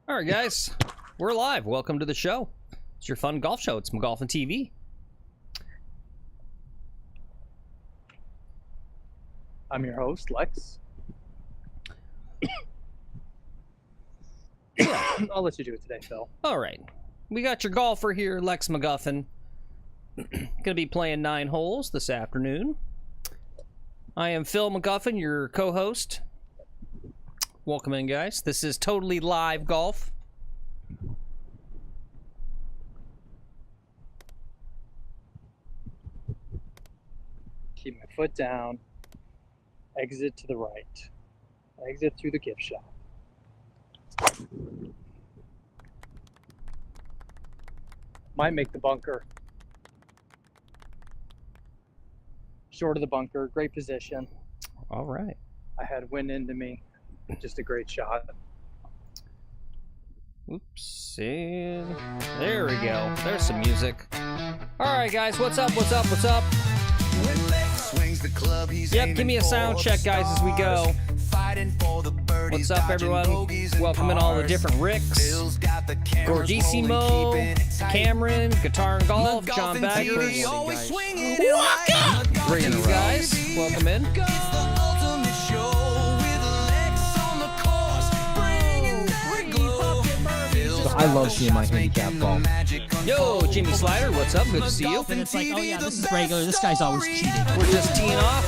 All right, guys, we're live. Welcome to the show. It's your fun golf show. It's McGolfin TV. I'm your host, Lex. I'll let you do it today, Phil. All right, we got your golfer here, Lex McGuffin. Gonna be playing 9 holes this afternoon. I am Phil McGuffin, your co-host. Welcome in, guys. This is totally live golf. Keep my foot down. Exit to the right. Exit through the gift shop. Might make the bunker. Short of the bunker. Great position. All right. I had wind into me. Just a great shot. Oops. And there we go. There's some music. All right, guys. What's up? What's up? What's up? Yep, give me a sound check, guys, as we go. What's up, everyone? Welcome in all the different Ricks. Gordissimo, Cameron, Guitar and Golf, John Baggers. Great, you guys. Welcome in. I love seeing my handicap golf. Yo, Jimmy Slider, what's up? Good to see you. And it's like, oh yeah, this is regular. This guy's always cheating. We're just teeing off.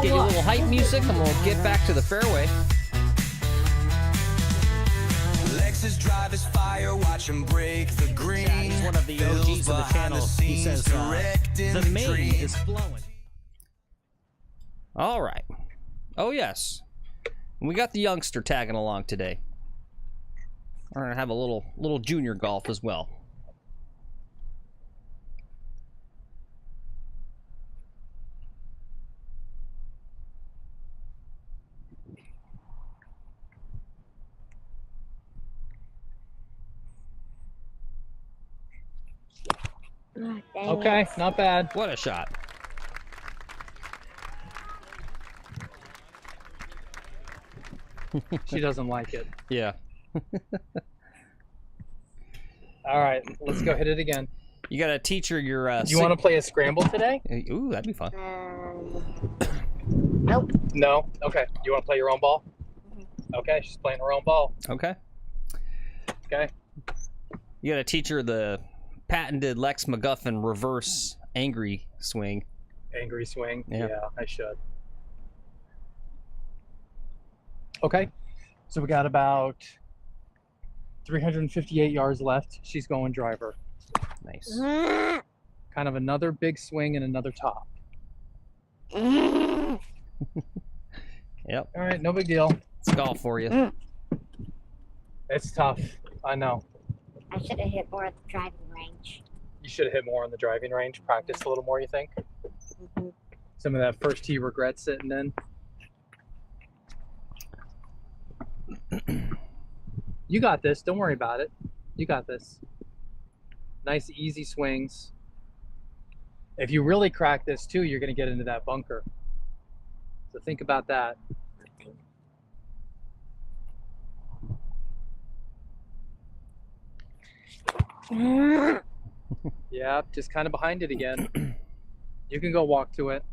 Get you a little hype music, and we'll get back to the fairway. Lex's drive is fire, watch him break the green. He's one of the OGs of the channel. He says, the main is flowing. All right. Oh, yes. We got the youngster tagging along today. We're gonna have a little junior golf as well. Okay, not bad. What a shot. She doesn't like it. Yeah. All right, let's go hit it again. You gotta teach her your You want to play a scramble today? Ooh, that'd be fun. Nope. No? Okay. You want to play your own ball? Okay, she's playing her own ball. Okay. Okay. You gotta teach her the patented Lex McGuffin reverse angry swing. Angry swing? Yeah. Yeah, I should. Okay. So we got about 358 yards left. She's going driver. Nice. Kind of another big swing and another top. Yep. All right, no big deal. It's golf for you. It's tough. I know. I should have hit more at the driving range. You should have hit more on the driving range. Practice a little more, you think? Mhm. Some of that first tee regret sitting in. You got this. Don't worry about it. You got this. Nice, easy swings. If you really crack this, too, you're going to get into that bunker. So think about that. Yeah, just kind of behind it again. You can go walk to it.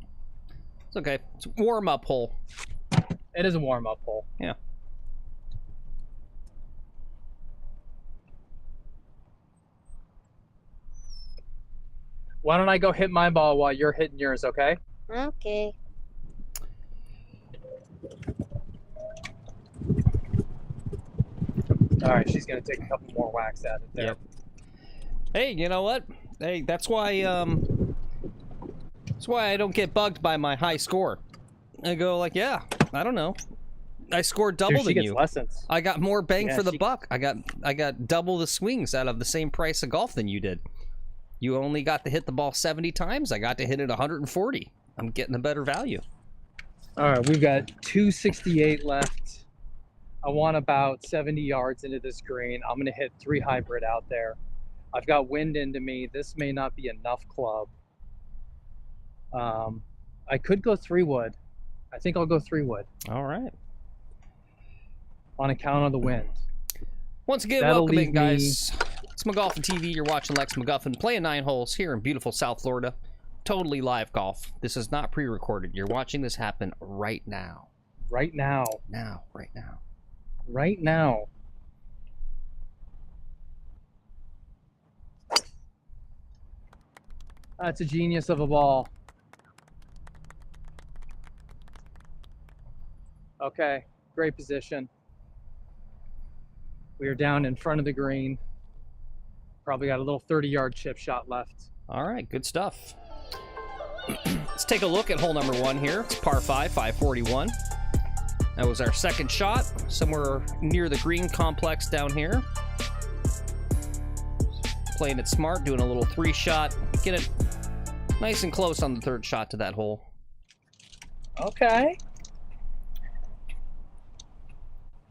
It's okay. It's a warm-up hole. It is a warm-up hole. Yeah. Why don't I go hit my ball while you're hitting yours, okay? Okay. All right, she's going to take a couple more whacks at it there. Yep. Hey, you know what? Hey, that's why I don't get bugged by my high score. I go like, yeah, I don't know. I scored double Dude, she than gets you. lessons. I got more bang Yeah, for the she- buck. I got double the swings out of the same price of golf than you did. You only got to hit the ball 70 times. I got to hit it 140. I'm getting a better value. All right, we've got 268 left. I want about 70 yards into this green. I'm going to hit 3 hybrid out there. I've got wind into me. This may not be enough club. I could go 3 wood. I think I'll go 3 wood. All right. on account of the wind. Once again, That'll welcome in, leave guys. It's McGolfin TV. You're watching Lex McGuffin playing 9 holes here in beautiful South Florida. Totally live golf. This is not pre-recorded. You're watching this happen right now. Right now. Right now. Right now. That's a genius of a ball. Okay, great position. We are down in front of the green. Probably got a little 30-yard chip shot left. All right, good stuff. Let's take a look at hole number 1 here. It's par 5, 541. That was our second shot, somewhere near the green complex down here. Playing it smart, doing a little 3-shot. Get it nice and close on the 3rd shot to that hole. Okay.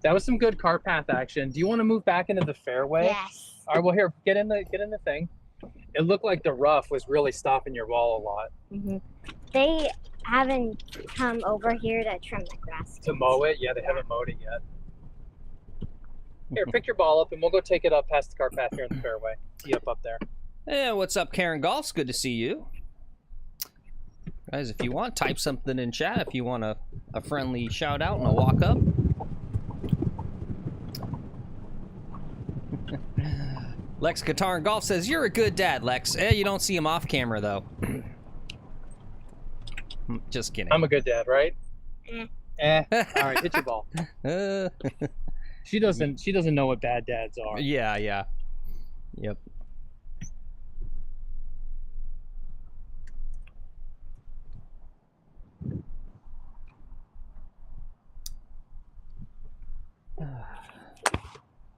That was some good car path action. Do you want to move back into the fairway? Yes. All right, well here, get in the thing. It looked like the rough was really stopping your ball a lot. Mm-hmm. They haven't come over here to trim the grass. To mow it? Yeah, they haven't mowed it yet. Here, pick your ball up and we'll go take it up past the car path here in the fairway. Tee up there. Hey, what's up, Karen Golf's good to see you. Guys, if you want, type something in chat if you want a friendly shout out and a walk up. Lex Guitar and Golf says, you're a good dad, Lex. You don't see him off camera, though. Just kidding. I'm a good dad, right? Eh. All right, hit your ball. She doesn't know what bad dads are. Yeah. Yep.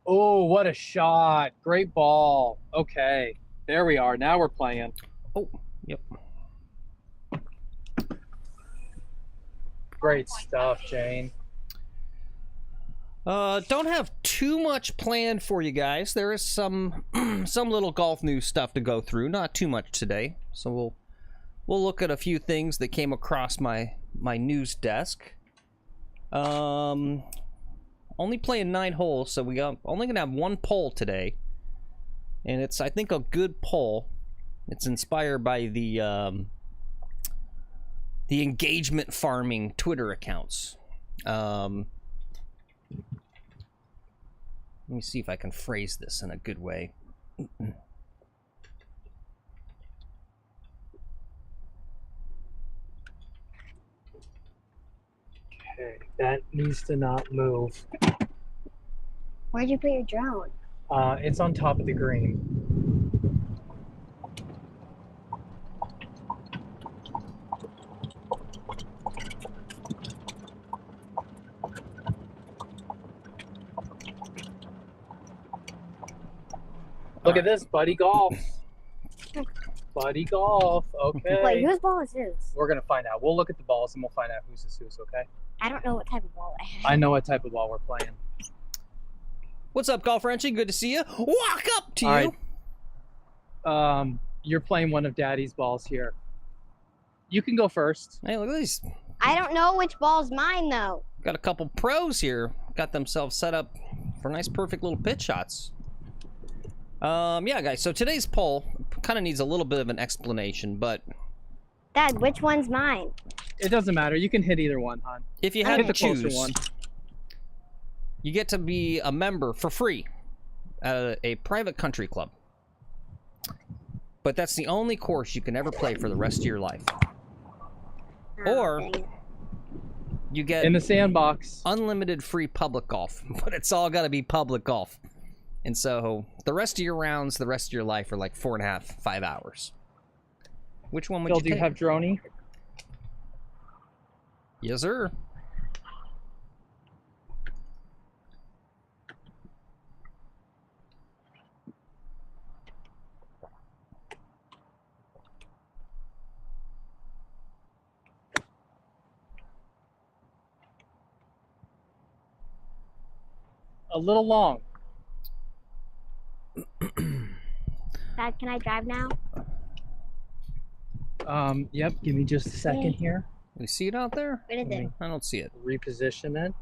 Oh, what a shot. Great ball. Okay. There we are. Now we're playing. Oh, yep. Great stuff, Jane. Don't have too much planned for you guys. There is some little golf news stuff to go through. Not too much today. So we'll look at a few things that came across my news desk. Only playing 9 holes, so only gonna have 1 poll today, and it's, I think, a good poll. It's inspired by the engagement farming Twitter accounts. Let me see if I can phrase this in a good way. Okay, that needs to not move. Where'd you put your drone? It's on top of the green. Look at this, buddy golf. Buddy golf, okay. Wait, whose ball is this? We're gonna find out. We'll look at the balls and we'll find out whose is whose, okay? I don't know what type of ball I have. I know what type of ball we're playing. What's up, Golf Frenchie? Good to see you. Walk up to All you. right. You're playing one of Daddy's balls here. You can go first. Hey, look at these. I don't know which ball's mine, though. Got a couple pros here. Got themselves set up for nice, perfect little pitch shots. Yeah, guys, so today's poll kind of needs a little bit of an explanation, but Dad, which one's mine? It doesn't matter. You can hit either one, hon. if you Hit had to the closer choose, one. you get to be a member for free at a private country club. But that's the only course you can ever play for the rest of your life. Or dang it. you get In the sandbox. unlimited free public golf, but it's all got to be public golf. And so the rest of your rounds, the rest of your life are like 4.5, 5 hours. Which one would Phil, you do take? you have Droney? Yes, sir. A little long. Dad, can I drive now? Yep. Give me just a second here. You see it out there? What is it? I don't see it. Reposition it.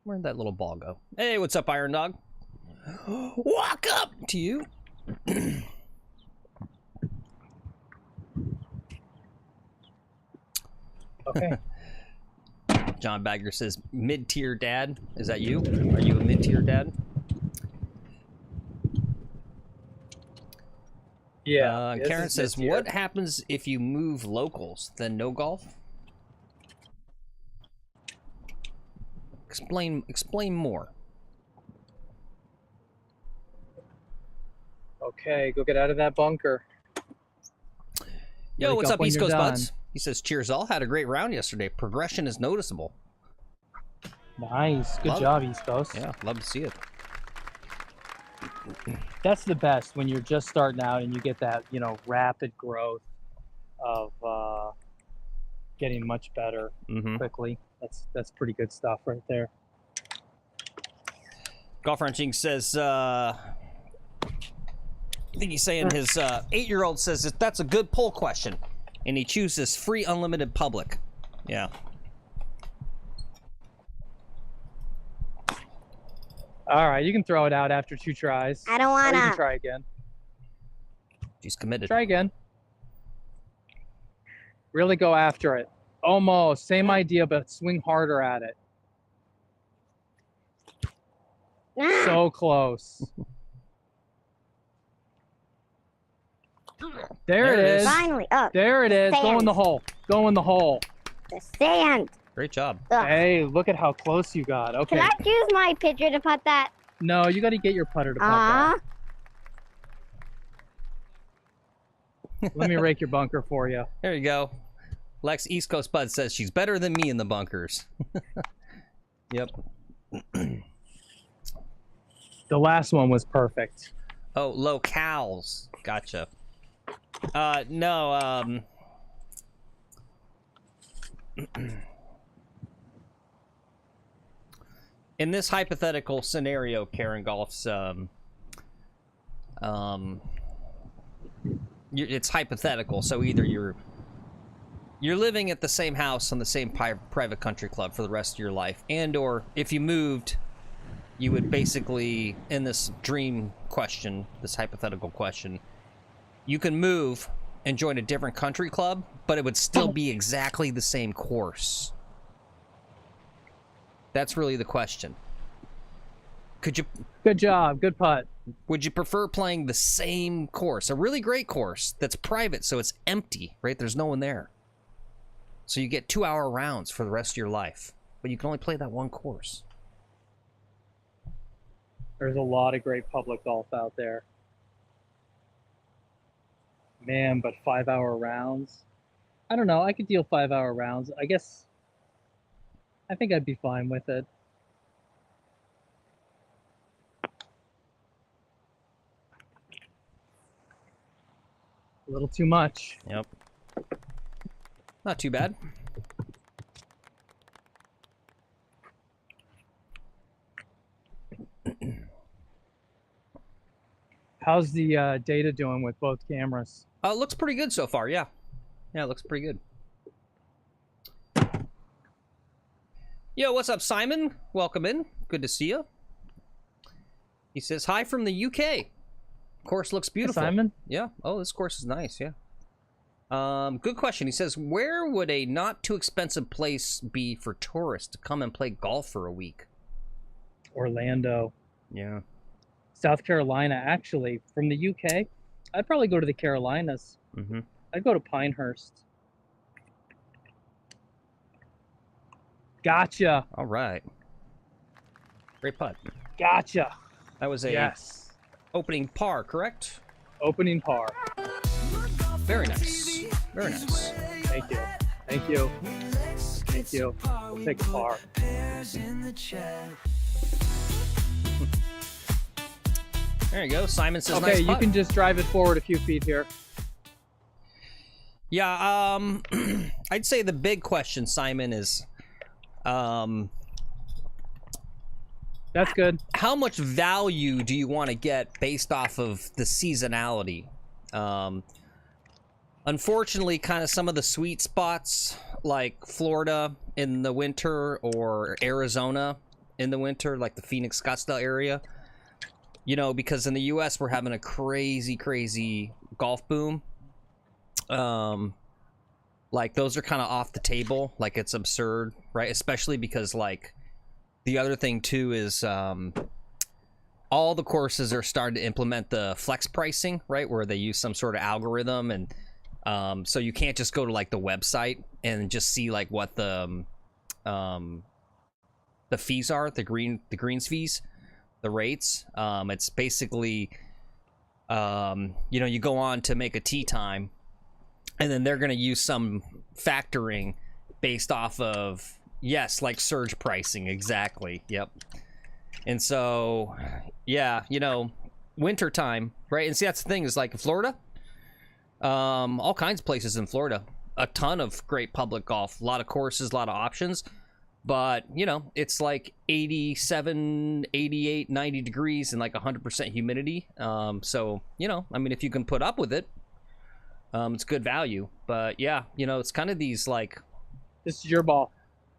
Where'd that little ball go? Hey, what's up, Iron Dog? Walk up to you. Okay. John Bagger says, mid-tier dad. Is that you? Are you a mid-tier dad? Yeah. Karen says, what happens if you move locals? Then no golf? Explain more. Okay, go get out of that bunker. Yo, Wake what's up, when East you're Coast done. Buds? He says, cheers all. Had a great round yesterday. Progression is noticeable. Nice. Good Love job, East Coast. Yeah, love to see it. That's the best when you're just starting out and you get that, you know, rapid growth of getting much better quickly. That's pretty good stuff right there. Golf Ranching says, I think he's saying his 8-year-old says that that's a good poll question, and he chooses free unlimited public. Yeah. All right, you can throw it out after 2 tries. I don't Or you can wanna. try again. She's committed. Try again. Really go after it. Almost same idea, but swing harder at it. So close. There it is. Finally, up. There it is. Go in Sand. the hole. Go in the hole. The sand. Great job. Ugh. Hey, look at how close you got. Okay. Can I use my pitcher to putt that? No, you got to get your putter to putt that. Let me rake your bunker for you. There you go. Lex East Coast Bud says she's better than me in the bunkers. Yep. The last one was perfect. Oh, locales. Gotcha. No, in this hypothetical scenario, Karen Golf's, it's hypothetical, so either you're living at the same house on the same private country club for the rest of your life, and or if you moved, you would basically, in this dream question, this hypothetical question, you can move and join a different country club, but it would still be exactly the same course. That's really the question. Could you? Good job. Good putt. Would you prefer playing the same course, a really great course that's private, so it's empty, right? There's no one there. So you get 2-hour rounds for the rest of your life, but you can only play that one course. There's a lot of great public golf out there. Man, but 5-hour rounds? I don't know. I could deal 5-hour rounds. I guess I think I'd be fine with it. A little too much. Yep. Not too bad. How's the data doing with both cameras? It looks pretty good so far, yeah. Yeah, it looks pretty good. Yo, what's up, Simon? Welcome in. Good to see you. He says, hi from the UK. Course looks beautiful. Hey, Simon? Yeah. Oh, this course is nice, yeah. Good question. He says, where would a not too expensive place be for tourists to come and play golf for a week? Orlando. Yeah. South Carolina, actually. From the UK, I'd probably go to the Carolinas. Mm-hmm. I'd go to Pinehurst. Gotcha. All right. Great putt. Gotcha. That was a Yes. opening par, correct? Opening par. Very nice. Very nice. Thank you. Thank you. Thank you. We'll take a par. There you go. Simon says, Okay, nice you putt. can just drive it forward a few feet here. Yeah, I'd say the big question, Simon, is That's good. how much value do you want to get based off of the seasonality? Unfortunately, kind of some of the sweet spots like Florida in the winter or Arizona in the winter, like the Phoenix, Scottsdale area. You know, because in the U.S. we're having a crazy golf boom. Like those are kind of off the table. Like it's absurd, right? Especially because like the other thing too is all the courses are starting to implement the flex pricing, right? Where they use some sort of algorithm, and so you can't just go to like the website and just see like what the fees are, the greens fees, the rates. It's basically you know, you go on to make a tee time, and then they're going to use some factoring based off of, yes, like surge pricing. Exactly. Yep. And so, yeah, you know, winter time, right? And see, that's the thing, is like in Florida, all kinds of places in Florida, a ton of great public golf, a lot of courses, a lot of options. But, you know, it's like 87, 88, 90 degrees and like 100% humidity. So, you know, I mean, if you can put up with it, it's good value. But yeah, you know, it's kind of these like, This is your ball.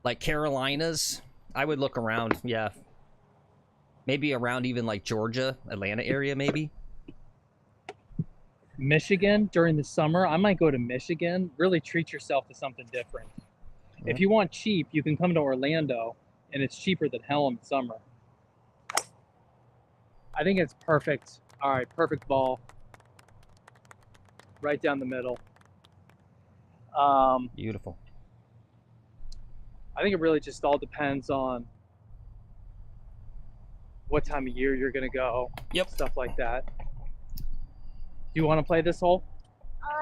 like Carolinas. I would look around. Yeah. Maybe around even like Georgia, Atlanta area, maybe. Michigan during the summer. I might go to Michigan. Really treat yourself to something different. If you want cheap, you can come to Orlando, and it's cheaper than hell in the summer. I think it's perfect. All right, perfect ball. Right down the middle. Beautiful. I think it really just all depends on what time of year you're gonna go. Yep. Stuff like that. Do you want to play this hole?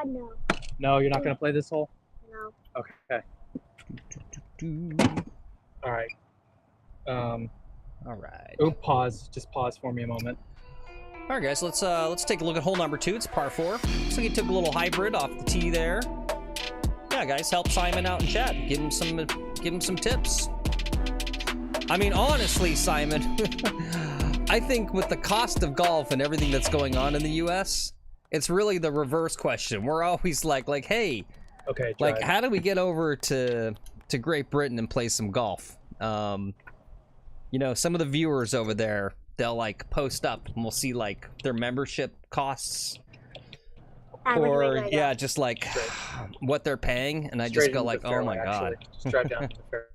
No. No, you're not gonna play this hole? No. Okay. All right. All right. Oh, pause. Just pause for me a moment. All right, guys. Let's take a look at hole number 2. It's par 4. Looks like he took a little hybrid off the tee there. Yeah, guys, help Simon out in chat. Give him some tips. I mean, honestly, Simon, I think with the cost of golf and everything that's going on in the U.S., it's really the reverse question. We're always like, hey, Okay. like, how do we get over to Great Britain and play some golf? You know, some of the viewers over there, they'll like post up and we'll see like their membership costs, or yeah, just like what they're paying, and I just go like, oh my god. Just drive down to the fairway.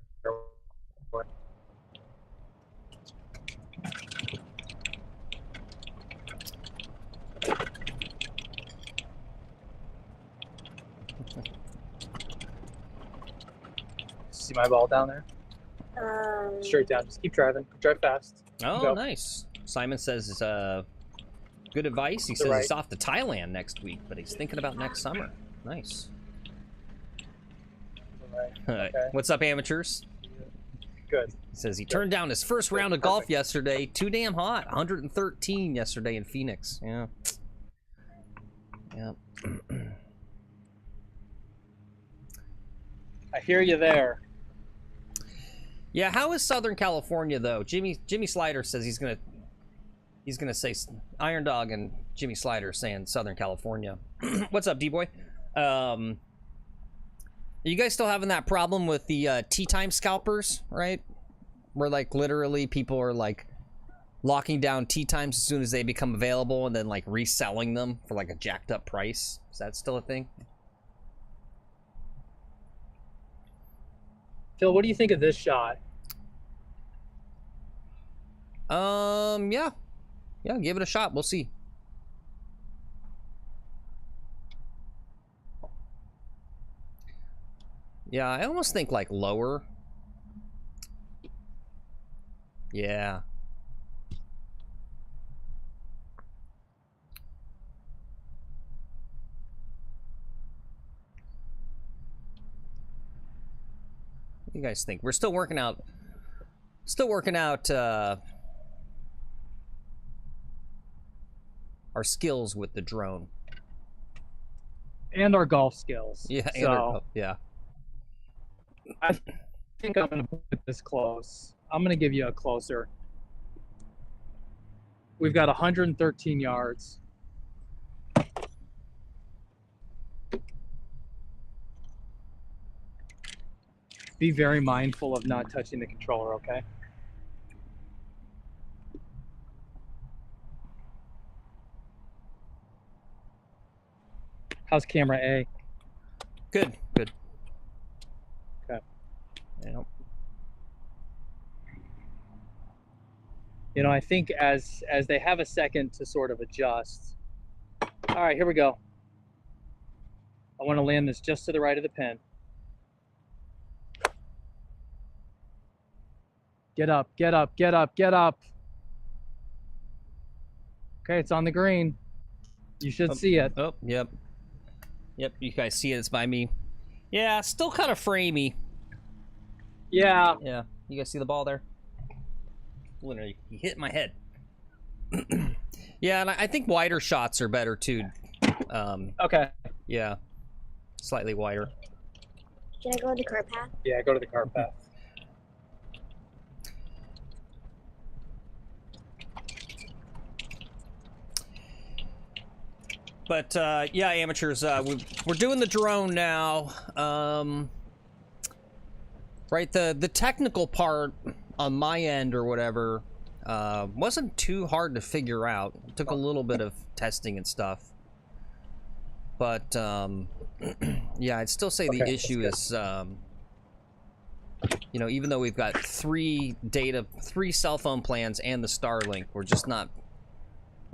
See my ball down there? Straight down. Just keep driving. Drive fast. Oh, Go. nice. Simon says, good advice. He To says the he's right. off to Thailand next week, but he's thinking about next summer. Nice. All right. Okay. What's up, amateurs? Good. He says he turned down his first round of golf yesterday. Too damn hot. 113 yesterday in Phoenix. Yeah. Yeah. I hear you there. Yeah, how is Southern California though? Jimmy Slider says he's gonna say Iron Dog, and Jimmy Slider saying Southern California. What's up, D-Boy? Are you guys still having that problem with the tee time scalpers, right? Where like literally people are like locking down tee times as soon as they become available and then like reselling them for like a jacked up price. Is that still a thing? Phil, what do you think of this shot? Yeah, give it a shot. We'll see. Yeah, I almost think like lower. Yeah. What do you guys think? We're still working out our skills with the drone. And our golf skills. Yeah, So yeah. I think I'm going to put this close. I'm going to give you a closer. We've got 113 yards. Be very mindful of not touching the controller, okay? How's camera A? Good, good. Okay. Yeah. You know, I think as they have a second to sort of adjust. All right, here we go. I want to land this just to the right of the pin. Get up, get up, get up, get up. Okay, it's on the green. You should see it. Oh, yep. Yep, you guys see it. It's by me. Yeah, still kind of framey. Yeah. Yeah, you guys see the ball there? Literally, he hit my head. Yeah, and I think wider shots are better too. Okay. Yeah, slightly wider. Should I go to the car path? Yeah, go to the car path. But yeah, amateurs, we're doing the drone now. Right, the technical part on my end or whatever wasn't too hard to figure out. It took a little bit of testing and stuff. But yeah, I'd still say the issue is, you know, even though we've got three cell phone plans and the Starlink, we're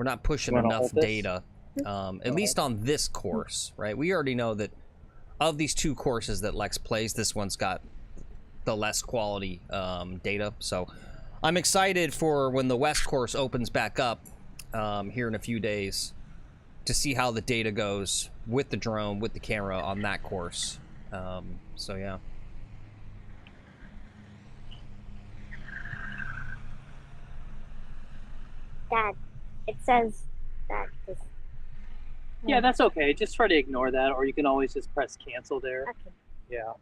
not pushing enough data. At least on this course, right? We already know that of these two courses that Lex plays, this one's got the less quality data. So I'm excited for when the West course opens back up here in a few days to see how the data goes with the drone, with the camera on that course. So yeah. Dad, it says that this. Yeah, that's okay. Just try to ignore that, or you can always just press cancel there. Okay. Yeah.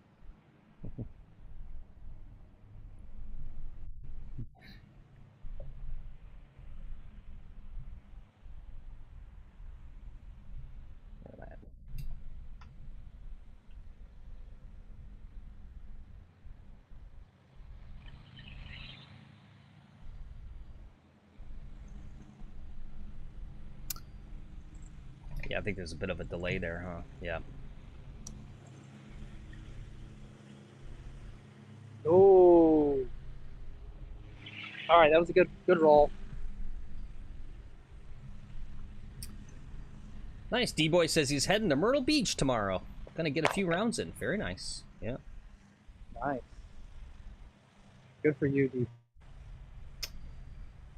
Yeah, I think there's a bit of a delay there, huh? Yeah. Oh. All right, that was a good roll. Nice. D-Boy says he's heading to Myrtle Beach tomorrow. Gonna get a few rounds in. Very nice. Yeah. Nice. Good for you, D.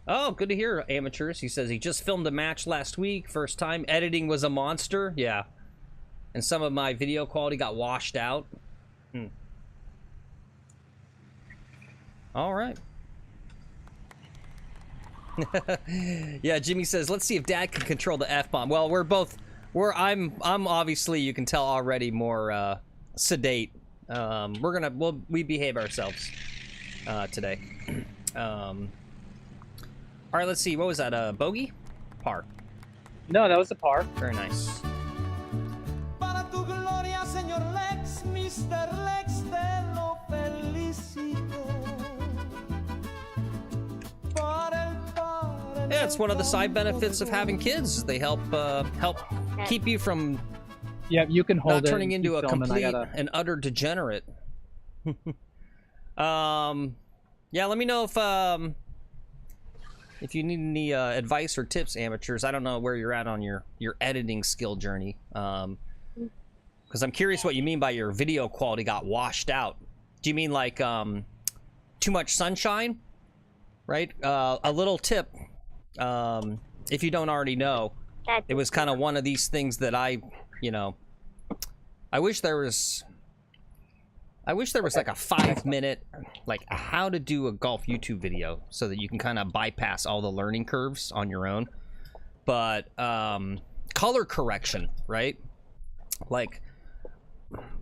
Oh, good to hear, amateurs. He says he just filmed a match last week. First time. Editing was a monster. Yeah. And some of my video quality got washed out. All right. Yeah, Jimmy says, let's see if Dad can control the F-bomb. Well, I'm obviously, you can tell already, more sedate. We behave ourselves today. All right, let's see. What was that? Bogey? Par. No, that was a par. Very nice. Para tu gloria, señor Lex, Mr. Lex, te lo felicito. Yeah, it's one of the side benefits of having kids. They help keep you from You can hold not it. turning into a Keep filming. complete and utter degenerate. Yeah, let me know if you need any advice or tips, amateurs. I don't know where you're at on your editing skill journey. Because I'm curious what you mean by your video quality got washed out. Do you mean like too much sunshine? Right? A little tip, if you don't already know, it was kind of one of these things that I wish there was like a 5-minute, like how to do a golf YouTube video so that you can kind of bypass all the learning curves on your own. But color correction, right? Like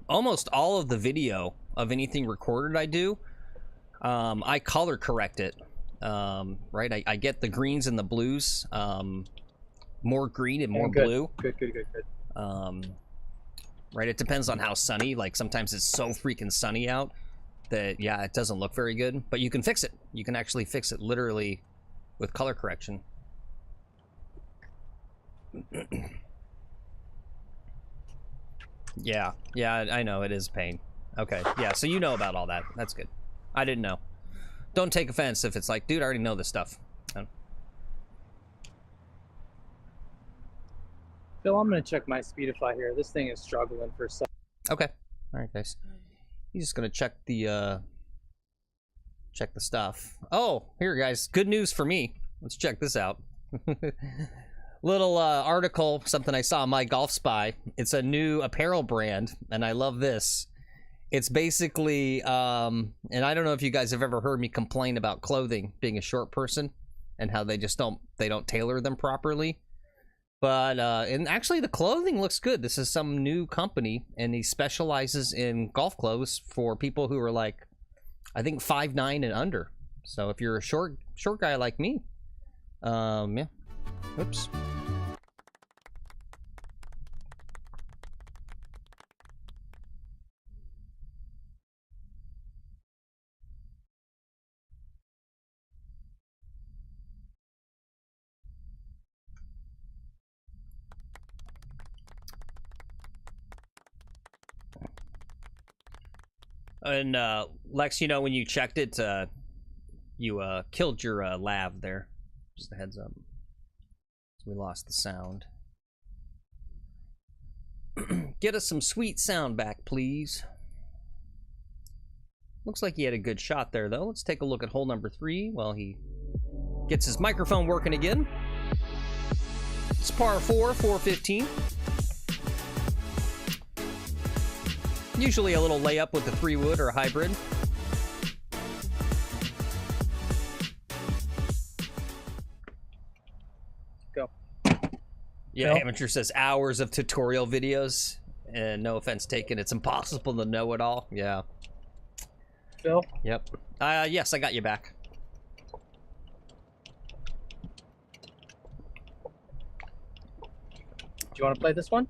almost all of the video of anything recorded I do, I color correct it. Right? I get the greens and the blues, more green and more blue. Good. Right, it depends on how sunny. Like sometimes it's so freaking sunny out that yeah, it doesn't look very good. But you can fix it. You can actually fix it literally with color correction. Yeah, yeah, I know, it is a pain. Okay, yeah, so you know about all that. That's good. I didn't know. Don't take offense if it's like, dude, I already know this stuff. Phil, I'm gonna check my Speedify here. This thing is struggling for some. Okay. Alright, guys. He's just gonna check the stuff. Oh, here, guys. Good news for me. Let's check this out. Little article, something I saw on My Golf Spy. It's a new apparel brand, and I love this. It's basically, and I don't know if you guys have ever heard me complain about clothing, being a short person, and how they just don't tailor them properly. But, and actually the clothing looks good. This is some new company, and he specializes in golf clothes for people who are like, I think 5'9" and under. So if you're a short guy like me, yeah. Oops. And Lex, you know, when you checked it, you killed your lav there. Just a heads up. So we lost the sound. Get us some sweet sound back, please. Looks like he had a good shot there, though. Let's take a look at hole number 3 while he gets his microphone working again. It's par 4, 415. Usually a little layup with the 3-wood or a hybrid. Go. Yeah, Phil? Amateur says hours of tutorial videos. And no offense taken, it's impossible to know it all. Yeah. Phil? Yep. Yes, I got you back. Do you want to play this one?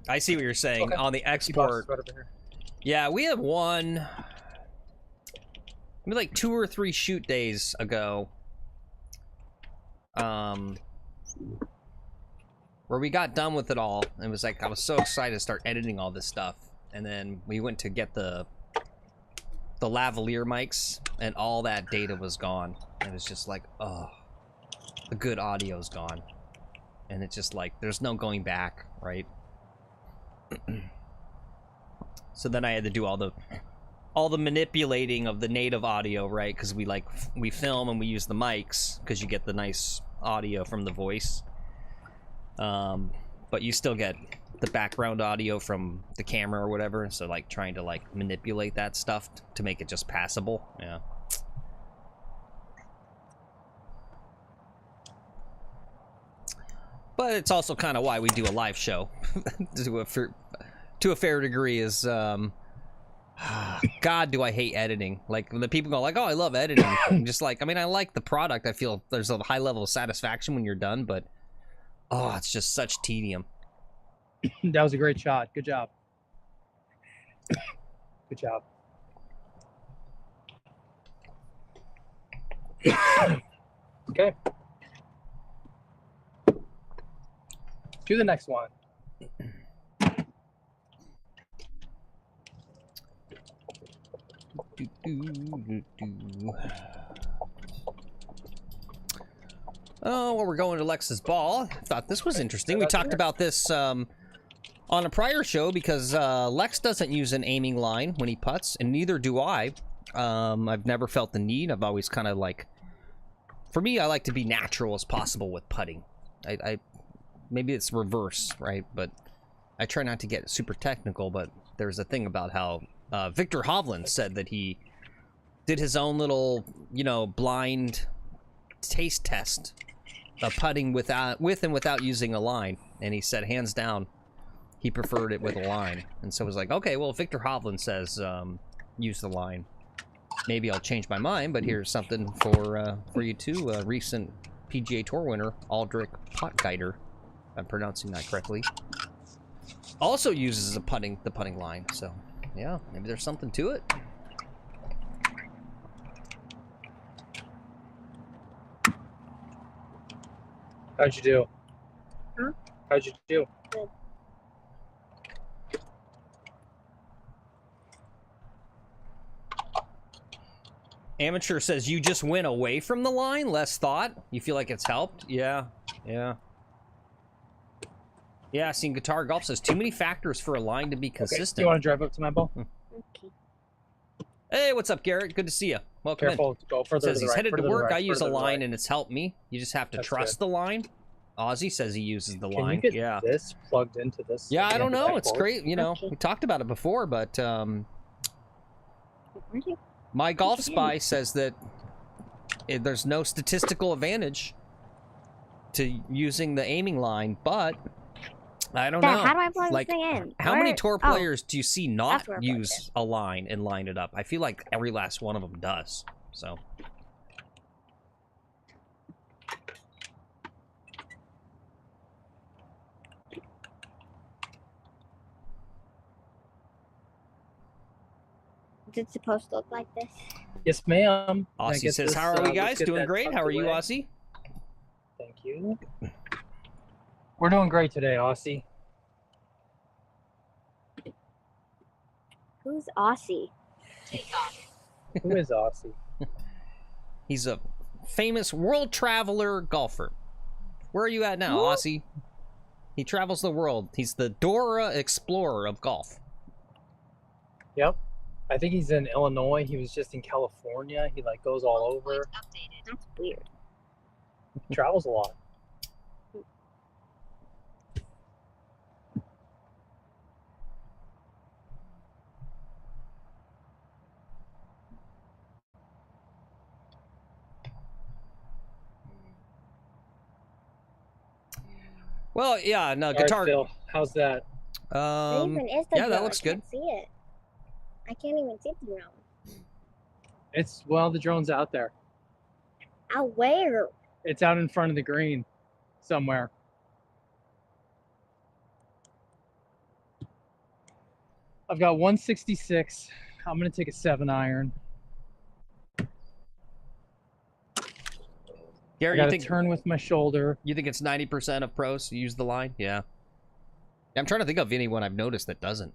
I see what you're saying. Okay. On the Box export. right over here. Yeah, we had one, maybe like 2 or 3 shoot days ago, where we got done with it all. It was like, I was so excited to start editing all this stuff. And then we went to get the lavalier mics, and all that data was gone. And it was just like, oh, the good audio's gone. And it's just like, there's no going back, right? So then I had to do all the manipulating of the native audio, right? Because we film and we use the mics because you get the nice audio from the voice, but you still get the background audio from the camera or whatever. So like trying to like manipulate that stuff to make it just passable. Yeah. But it's also kind of why we do a live show to a fair degree. Is God, do I hate editing? Like when the people go like, "Oh, I love editing." I'm just like, I mean, I like the product. I feel there's a high level of satisfaction when you're done, but oh, it's just such tedium. That was a great shot. Good job. Good job. Okay. Do the next one. Oh, well, we're going to Lex's ball. I thought this was interesting. We talked about this on a prior show because Lex doesn't use an aiming line when he putts, and neither do I. I've never felt the need. I've always kind of like, for me, I like to be natural as possible with putting. I maybe it's reverse, right? But I try not to get super technical, but there's a thing about how Victor Hovland said that he did his own little, you know, blind taste test of putting with and without using a line. And he said, hands down, he preferred it with a line. And so it was like, okay, well, Victor Hovland says use the line. Maybe I'll change my mind, but here's something for you too. Recent PGA Tour winner, Aldrich Potgeider, if I'm pronouncing that correctly, also uses the putting line. So yeah, maybe there's something to it. How'd you do? Huh? How'd you do? Good. Amateur says you just went away from the line, less thought. You feel like it's helped? Yeah, yeah. Yeah, seeing Guitar Golf says too many factors for a line to be consistent. Okay. You want to drive up to my ball? Okay. Hey, what's up, Garrett? Good to see you. Welcome Careful. Go further in. Says to the he's right. headed to further work. right, I use a further to the line right. and it's helped me. You just have to That's trust good. the line. Ozzy says he uses the Can line. you get Yeah. this plugged into this? Yeah, I don't into that know. It's cord? great. You know, Okay. we talked about it before, but Where'd you- my golf spy says that there's no statistical advantage to using the aiming line, but I don't Dad, know. how do I plug Like, this thing in? How many Where- tour oh, players do you see not that's where I plugged use a line and line it up? I feel like every last one of them does. So. Is it supposed to look like this? Yes, ma'am. Can I Aussie get says, this, how are we let's guys? get Doing that great. tucked How are you, away. Aussie? Thank you. We're doing great today, Aussie. Who's Aussie? Who is Aussie? He's a famous world traveler golfer. Where are you at now, What? Aussie? He travels the world. He's the Dora Explorer of golf. Yep. I think he's in Illinois. He was just in California. He like goes all over. That's weird. Travels a lot. Well, yeah, no, All right, guitar. Phil, how's that? Where even is the yeah, that drone? looks I can't good. see it. I can't even see the drone. It's well, the drone's out there. Out where? It's out in front of the green somewhere. I've got 166. I'm gonna take a 7-iron. Gary, I you gotta think turn with my shoulder. you think it's 90% of pros use the line? Yeah. I'm trying to think of anyone I've noticed that doesn't.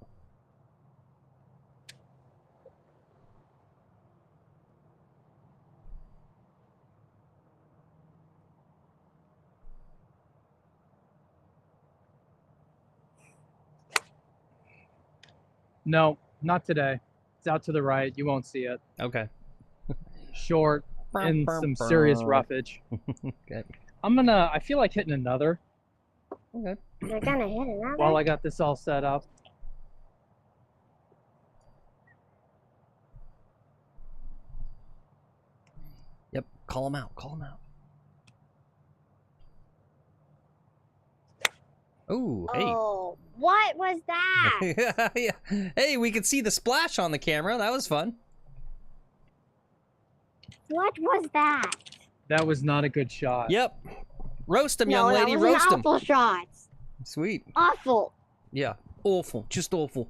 No, not today. It's out to the right. You won't see it. Okay. Short and some serious roughage. Okay. I feel like hitting another Okay. They're gonna hit another. while I got this all set up. Yep. Call him out. Call him out. Ooh, hey. Oh, what was that? Yeah. Hey, we could see the splash on the camera. That was fun. What was that? That was not a good shot. Yep. Roast him, No, young lady. that was Roast an him. awful shot. Sweet. Awful. Yeah. Awful. Just awful.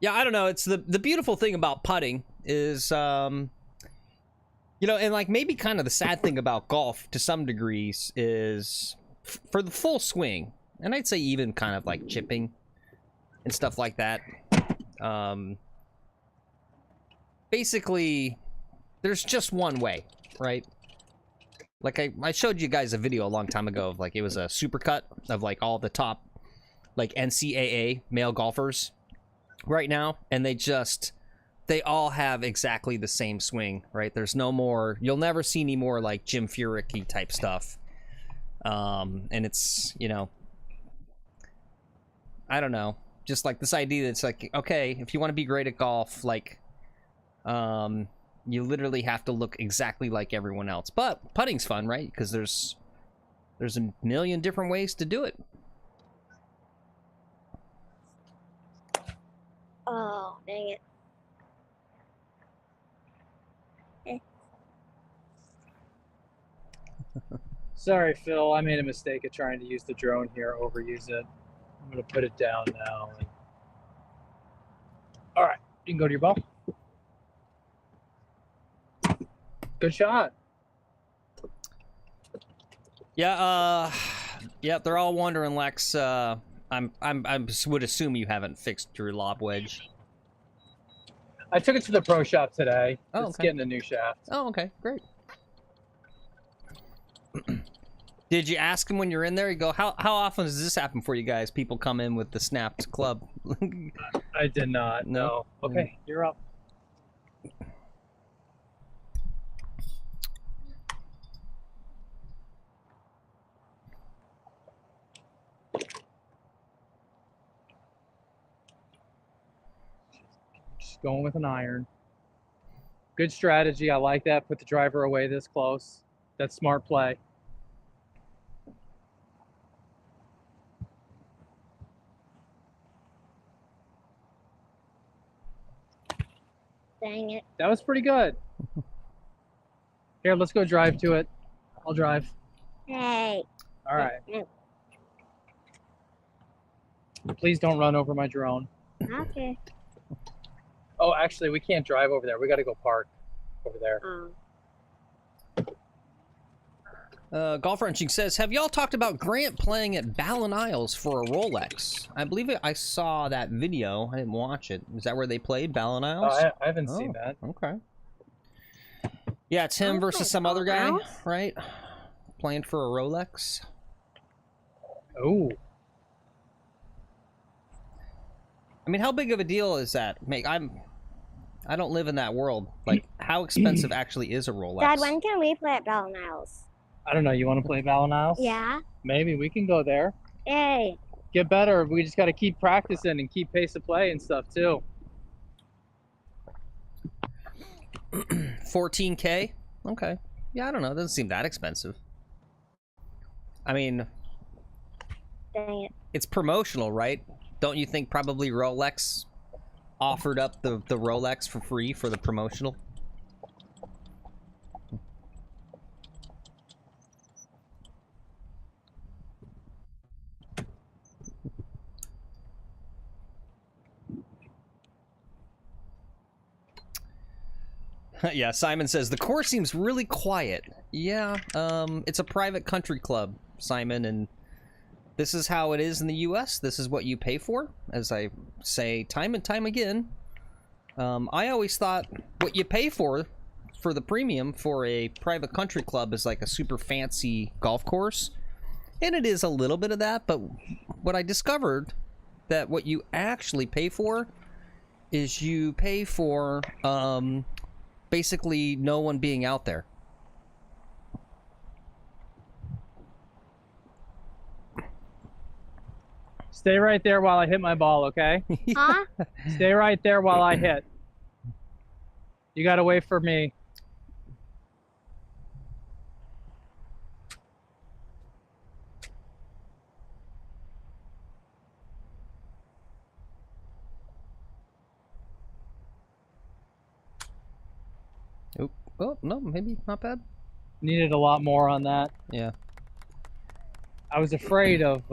Yeah, I don't know. It's the beautiful thing about putting is you know, and like maybe kind of the sad thing about golf to some degrees is for the full swing, and I'd say even kind of like chipping and stuff like that. Basically, there's just one way, right? Like I showed you guys a video a long time ago of like it was a supercut of like all the top like NCAA male golfers right now, and they all have exactly the same swing, right? There's no more, you'll never see any more like Jim Furyk type stuff. And it's, you know, I don't know, just like this idea that's like, okay, if you want to be great at golf, like, you literally have to look exactly like everyone else. But putting's fun, right? Because there's a million different ways to do it. Oh, dang it. Sorry, Phil. I made a mistake of trying to use the drone here, overuse it. I'm going to put it down now. All right. You can go to your ball. Good shot. Yeah, Yep, they're all wondering, Lex. I would assume you haven't fixed your lob wedge. I took it to the pro shop today. Oh, It's okay. getting a new shaft. Oh, okay, great. Did you ask him when you're in there? You go, how often does this happen for you guys? People come in with the snapped club. I did not. No. Okay, you're up. Just going with an iron. Good strategy. I like that. Put the driver away this close. That's smart play. Dang it. That was pretty good. Here, let's go drive to it. I'll drive. Hey. All right. Mm. Please don't run over my drone. Okay. Oh, actually, we can't drive over there. We got to go park over there. Golf Wrenching says, have y'all talked about Grant playing at Ballin Isles for a Rolex? I believe I saw that video. I didn't watch it. Is that where they played, Ballin Isles? Oh, I haven't seen that. Okay. Yeah, it's him versus some other guy, right? Playing for a Rolex. Oh. I mean, how big of a deal is that? I don't live in that world. Like, how expensive actually is a Rolex? Dad, when can we play at Bell Niles? I don't know. You want to play Ballin Isles? Yeah. Maybe we can go there. Hey. Get better. We just got to keep practicing and keep pace of play and stuff too. 14K? Okay. Yeah, I don't know. It doesn't seem that expensive. I mean, Dang it. it's promotional, right? Don't you think probably Rolex offered up the Rolex for free for the promotional? Yeah, Simon says the course seems really quiet. Yeah, it's a private country club, Simon, and this is how it is in the US. This is what you pay for, as I say time and time again. I always thought what you pay for the premium for a private country club is like a super fancy golf course, and it is a little bit of that, but what I discovered that what you actually pay for is you pay for basically no one being out there. Stay right there while I hit my ball, okay? Huh? Stay right there while I hit. You gotta wait for me. Oop. Oh, no, maybe not bad. Needed a lot more on that. Yeah. I was afraid of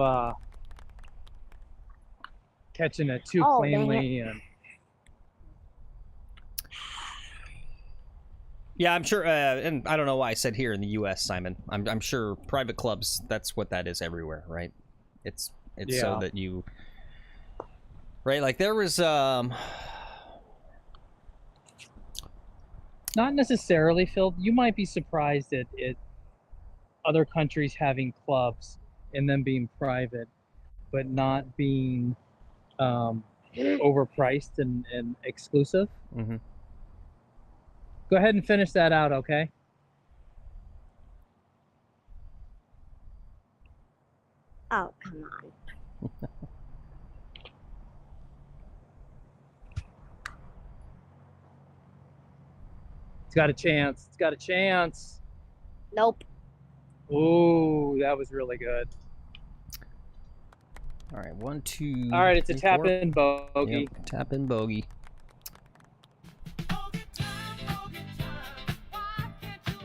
catching it too Oh, dang cleanly and Yeah, I'm sure, and I don't know why I said here in the U.S., Simon. I'm sure private clubs, that's what that is everywhere, right? It's Yeah. so that you, right? Like there was, not necessarily, Phil. You might be surprised at other countries having clubs and them being private, but not being overpriced and exclusive. mm-hmm. Go ahead and finish that out, okay? Oh, come on. It's got a chance. It's got a chance. Nope. Ooh, that was really good. All right, 1, 2. All right, it's a 3, tap 4. in bogey. Yep, tap in bogey.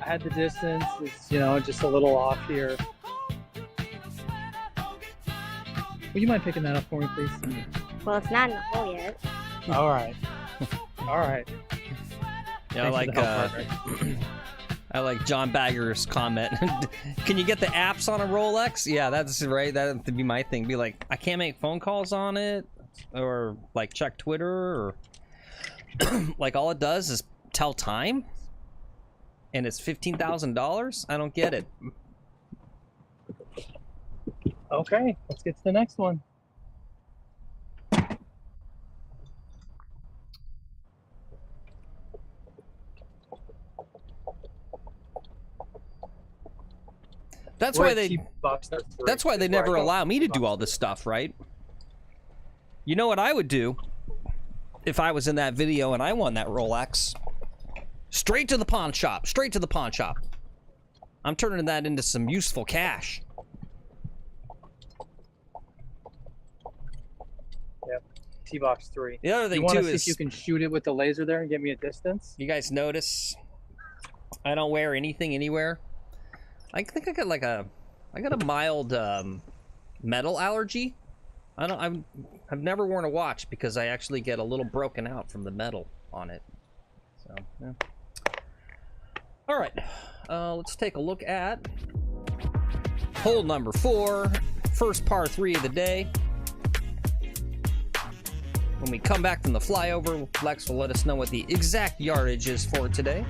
I had the distance. It's, just a little off here. Would you mind picking that up for me, please? Well, it's not in the hole yet. All right. All right. Yeah, Thanks for like the help, partner. I like John Bagger's comment. Can you get the apps on a Rolex? Yeah, that's right. That would be my thing. Be like, I can't make phone calls on it, or like check Twitter, or like all it does is tell time, and it's $15,000. I don't get it. Okay, let's get to the next one. That's We're why at they. $2.03. That's why they Before I never go, allow me to do $2. all this stuff, right? You know what I would do if I was in that video and I won that Rolex? Straight to the pawn shop. Straight to the pawn shop. I'm turning that into some useful cash. Yep. T-Box 3. The other thing You want to too see is if you can shoot it with the laser there and get me a distance? you guys notice I don't wear anything anywhere. I think I got like a mild metal allergy. I've never worn a watch because I actually get a little broken out from the metal on it. So yeah. All right, let's take a look at hole number 4, first par 3 of the day. When we come back from the flyover, Lex will let us know what the exact yardage is for today.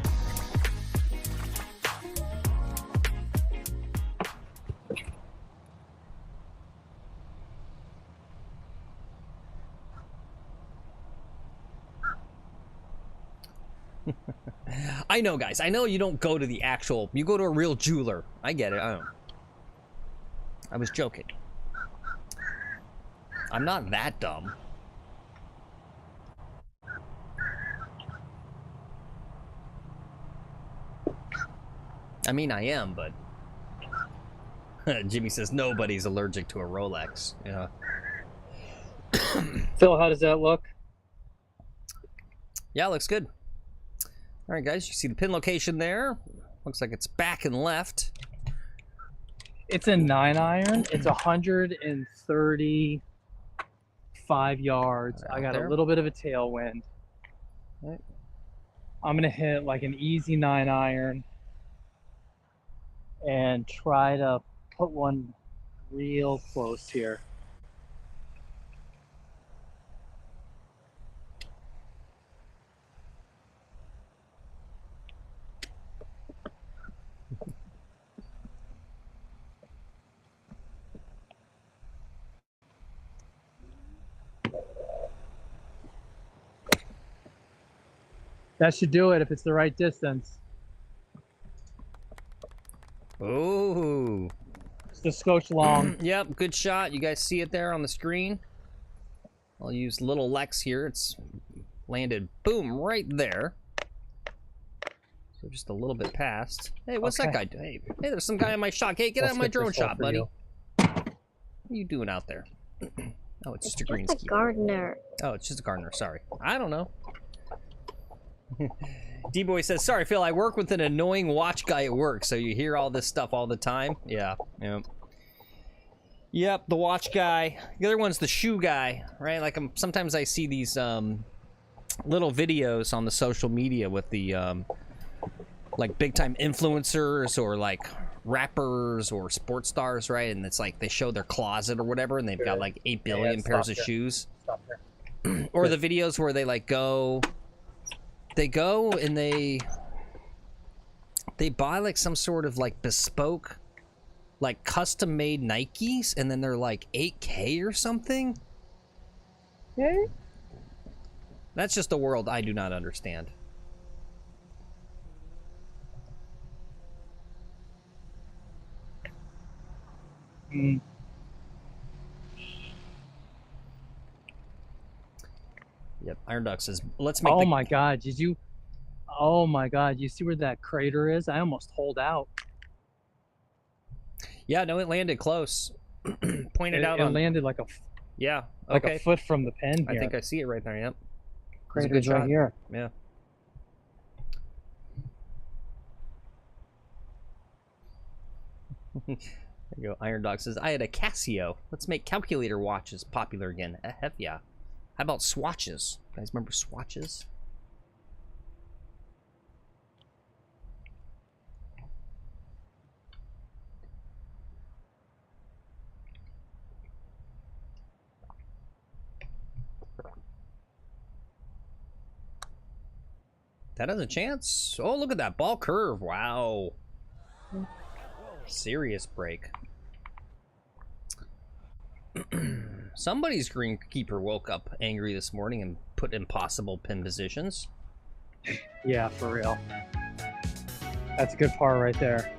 I know, guys. I know you don't go to the actual... You go to a real jeweler. I get it. I was joking. I'm not that dumb. I mean, I am, but... Jimmy says nobody's allergic to a Rolex. Yeah. Phil, how does that look? Yeah, looks good. All right, guys, you see the pin location there. Looks like it's back and left. It's a 9-iron. It's 135 yards. Right I got there. a little bit of a tailwind. Right. I'm going to hit like an easy 9-iron and try to put one real close here. That should do it if it's the right distance. Oh. It's the Scotch long. Yep, good shot. You guys see it there on the screen? I'll use little Lex here. It's landed, boom, right there. So just a little bit past. Hey, what's that guy doing? Hey, there's some guy in my shot. Hey, get out of my drone shot, buddy. What are you doing out there? Oh, it's just a green Just a ski. gardener. Oh, it's just a gardener. Sorry. I don't know. D-Boy says, sorry, Phil, I work with an annoying watch guy at work, so you hear all this stuff all the time. Yeah. Yep, the watch guy. The other one's the shoe guy, right? Like, sometimes I see these little videos on the social media with the like big-time influencers or like rappers or sports stars, right? And it's like they show their closet or whatever, and they've got like 8 billion pairs of shoes. Stop there. Or the videos where they like go and they buy like some sort of like bespoke, like custom made Nikes, and then they're like 8K or something. Okay. That's just a world I do not understand. Yep, Iron Duck says, let's make Oh my God, did you? Oh my God, you see where that crater is? I almost holed out. Yeah, no, it landed close. Pointed out It on... landed like Yeah, like okay. a foot from the pin I here. think I see it right there, yep. Crater's right here. Yeah. There you go. Iron Dog says, I had a Casio. Let's make calculator watches popular again. Heck yeah. How about swatches? You guys remember swatches? That has a chance. Oh, look at that ball curve. Wow. Serious break. Somebody's greenkeeper woke up angry this morning and put impossible pin positions. Yeah, for real. That's a good par right there.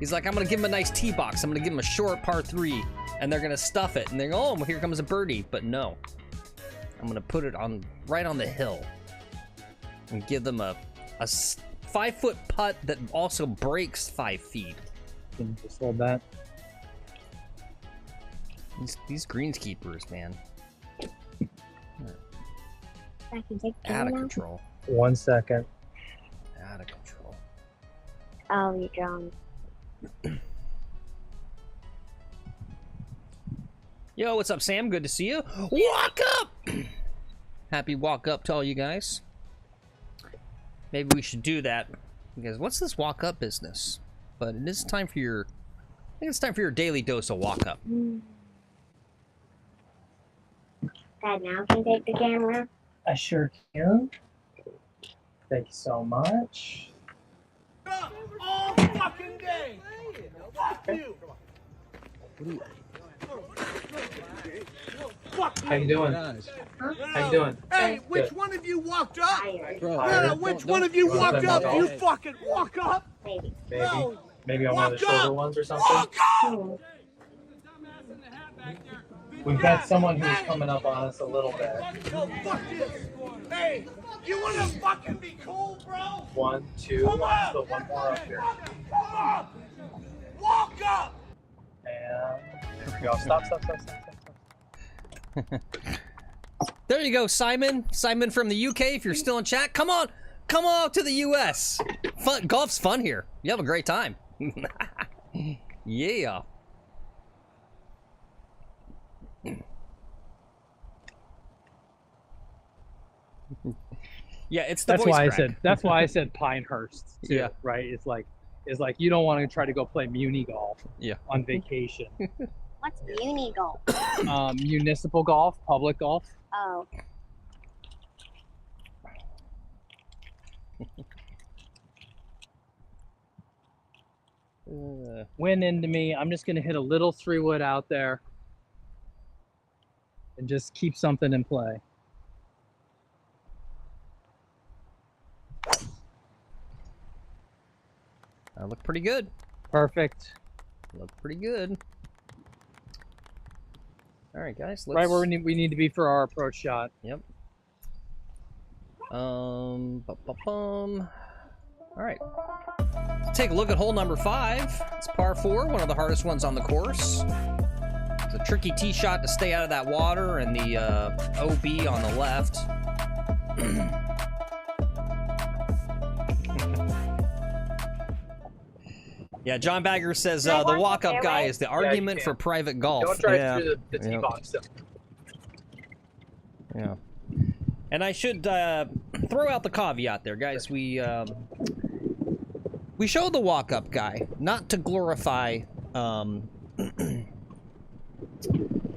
He's like, I'm gonna give him a nice tee box. I'm gonna give him a short par 3, and they're gonna stuff it, and they go, oh, here comes a birdie. But no, I'm gonna put it on right on the hill and give them a 5-foot putt that also breaks 5 feet. Can you just hold that? These greenskeepers, man, I can take out of now. control. 1 second. Out of control. Oh, you drowned. Yo, what's up, Sam? Good to see you. Walk up! Happy walk up to all you guys. Maybe we should do that. Because what's this walk up business? But it is time for your... I think it's time for your daily dose of walk up. Dad, now can take the camera. I sure can. Thank you so much. All fucking day. Fuck you. Fuck How you doing? How you doing? Hey, which Good. one of you walked up? Tired. No, which one of you walked up? You fucking walk up. Maybe. Maybe. No. Maybe on one of the Walk up. shorter ones or something. Walk up. Hmm. We've got someone who's coming up on us a little bit. No, fuck this. Hey, you wanna fucking be cool, bro? 1, 2, Come on. still one more up here. Come on. Walk up. And there we go. Stop. There you go, Simon. Simon from the UK, if you're still in chat. Come on to the US. Fun, golf's fun here. You have a great time. Yeah. Yeah, it's the That's voice why crack. that's why I said Pinehurst too, Yeah. right? It's like you don't want to try to go play muni golf Yeah. on vacation. What's uni golf? Municipal golf, public golf. Oh. Wind into me. I'm just gonna hit a little 3-wood out there and just keep something in play. I look pretty good. Perfect. Look pretty good. All right, guys. Let's... Right where we need to be for our approach shot. Yep. All right. Let's take a look at hole number 5. It's par 4, one of the hardest ones on the course. It's a tricky tee shot to stay out of that water, and the OB on the left. Yeah, John Bagger says the walk-up guy is the argument for private golf. Don't try Yeah. to do the tee Yeah. box. Yeah. And I should throw out the caveat there, guys. We show the walk-up guy not to glorify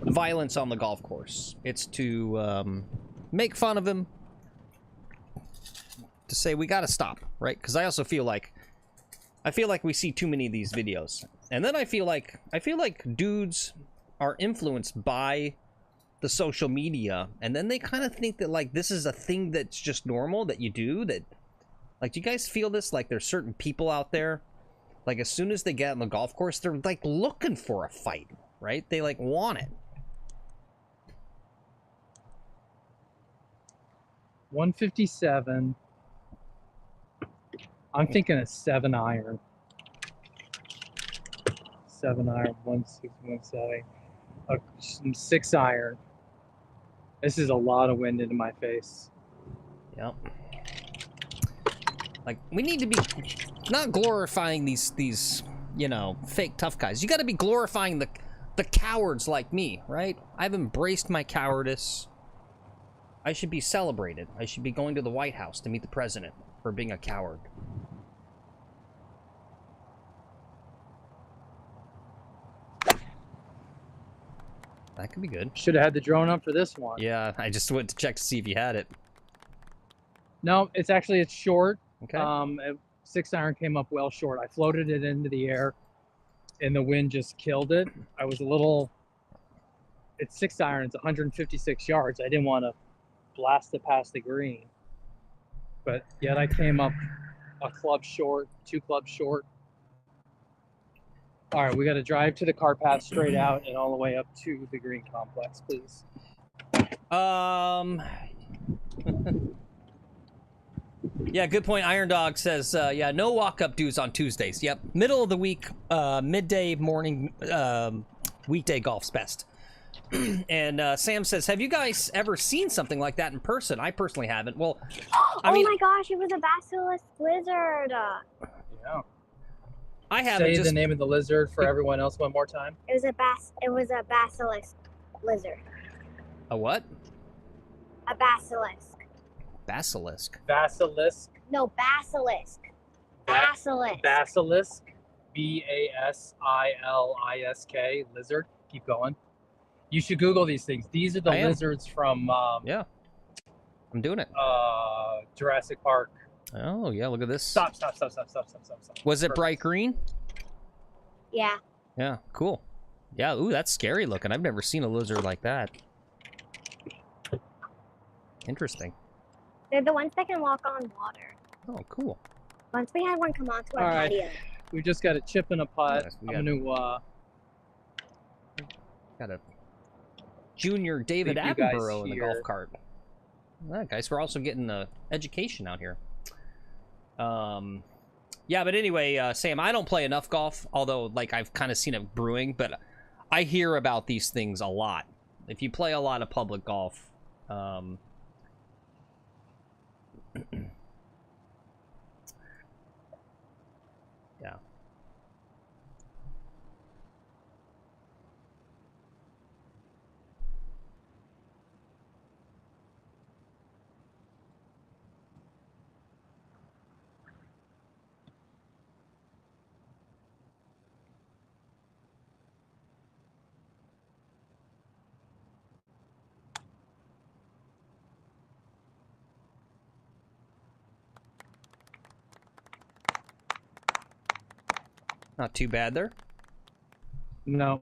violence on the golf course. It's to make fun of him, to say we gotta stop, right? Because I also feel like we see too many of these videos, and then I feel like dudes are influenced by the social media, and then they kind of think that like this is a thing that's just normal that you do. That, like, do you guys feel this? Like, there's certain people out there, like, as soon as they get on the golf course, they're like looking for a fight, right? They like want it. 157. I'm thinking a 7-iron. 7-iron, 1-6-1-7. A 6-iron. This is a lot of wind into my face. Yep. Like, we need to be not glorifying these you know, fake tough guys. You got to be glorifying the cowards like me, right? I've embraced my cowardice. I should be celebrated. I should be going to the White House to meet the president for being a coward. That could be good. Should have had the drone up for this one. Yeah, I just went to check to see if you had it. No, it's short. Okay. 6-iron came up well short. I floated it into the air, and the wind just killed it. I was a little. It's 6-iron. It's 156 yards. I didn't want to blast it past the green, but yet I came up a club short, 2 clubs short. All right, we got to drive to the car path straight out and all the way up to the green complex, please. Yeah, good point. Iron Dog says, yeah, no walk-up dues on Tuesdays. Yep, middle of the week, midday, morning, weekday golf's best. And Sam says, have you guys ever seen something like that in person? I personally haven't. Well, I mean, oh my gosh, it was a basilisk lizard. Yeah. I haven't. Say the name of the lizard for everyone else one more time. It was a basilisk lizard. A what? A basilisk. Basilisk. Basilisk. No, basilisk. Basilisk. Basilisk. B-A-S-I-L-I-S-K. Lizard. Keep going. You should Google these things. These are the lizards from yeah. I'm doing it. Jurassic Park. Oh yeah, look at this. Stop. Was it bright green? Yeah. Yeah, cool. Yeah, ooh, that's scary looking. I've never seen a lizard like that. Interesting. They're the ones that can walk on water. Oh, cool. Once we had one come onto our patio. We just got a chip in a putt. Yes, I'm gonna got a junior David leave you guys Attenborough in the here. golf cart. Well, guys, we're also getting education out here. Yeah, but anyway, Sam, I don't play enough golf, although like I've kind of seen it brewing, but I hear about these things a lot. If you play a lot of public golf, yeah. Not too bad there. No.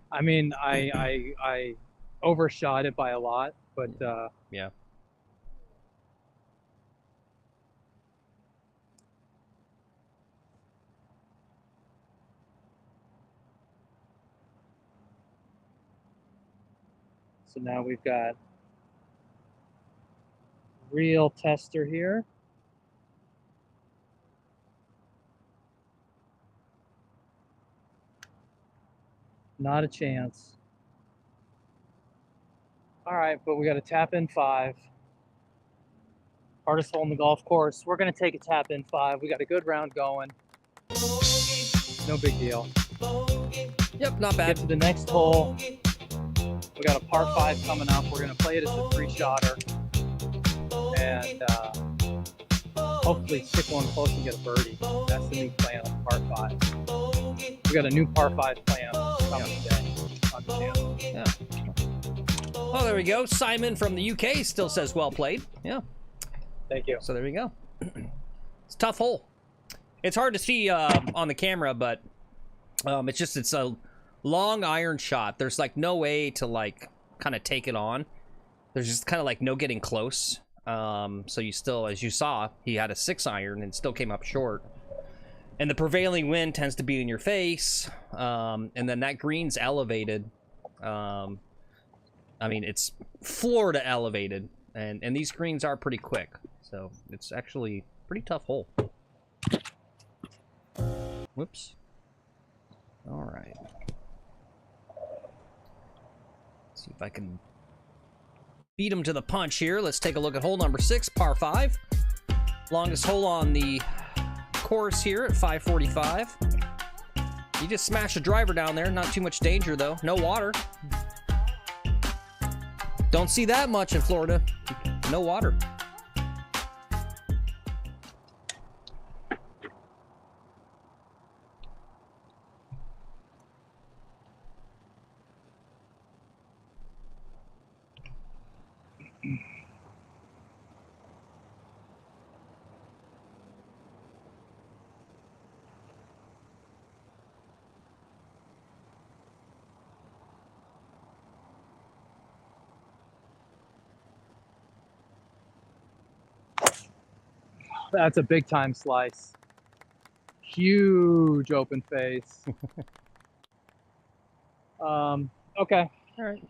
I mean, I overshot it by a lot, but yeah. So now we've got real tester here. Not a chance. All right, but we got a tap in 5. Hardest hole in the golf course. We're gonna take a tap in 5. We got a good round going. No big deal. Yep, not bad. Get to the next hole. We got a par 5 coming up. We're gonna play it as a 3-shotter, and hopefully stick one close and get a birdie. That's the new plan on par 5. We got a new par 5 plan coming today on the channel. Yeah. Oh, there we go. Simon from the UK still says well played. Yeah. Thank you. So there we go. It's a tough hole. It's hard to see on the camera, but it's a long iron shot. There's like no way to like kind of take it on. There's just kind of like no getting close. So you still, as you saw, he had a 6-iron and still came up short. And the prevailing wind tends to be in your face. And then that green's elevated. I mean, it's Florida elevated. And these greens are pretty quick. So it's actually a pretty tough hole. Whoops. All right. See if I can beat him to the punch here. Let's take a look at hole number 6, par 5. Longest hole on the course here at 545. You just smashed a driver down there. Not too much danger, though. No water. Don't see that much in Florida. No water. That's a big time slice. Huge open face. Okay. All right.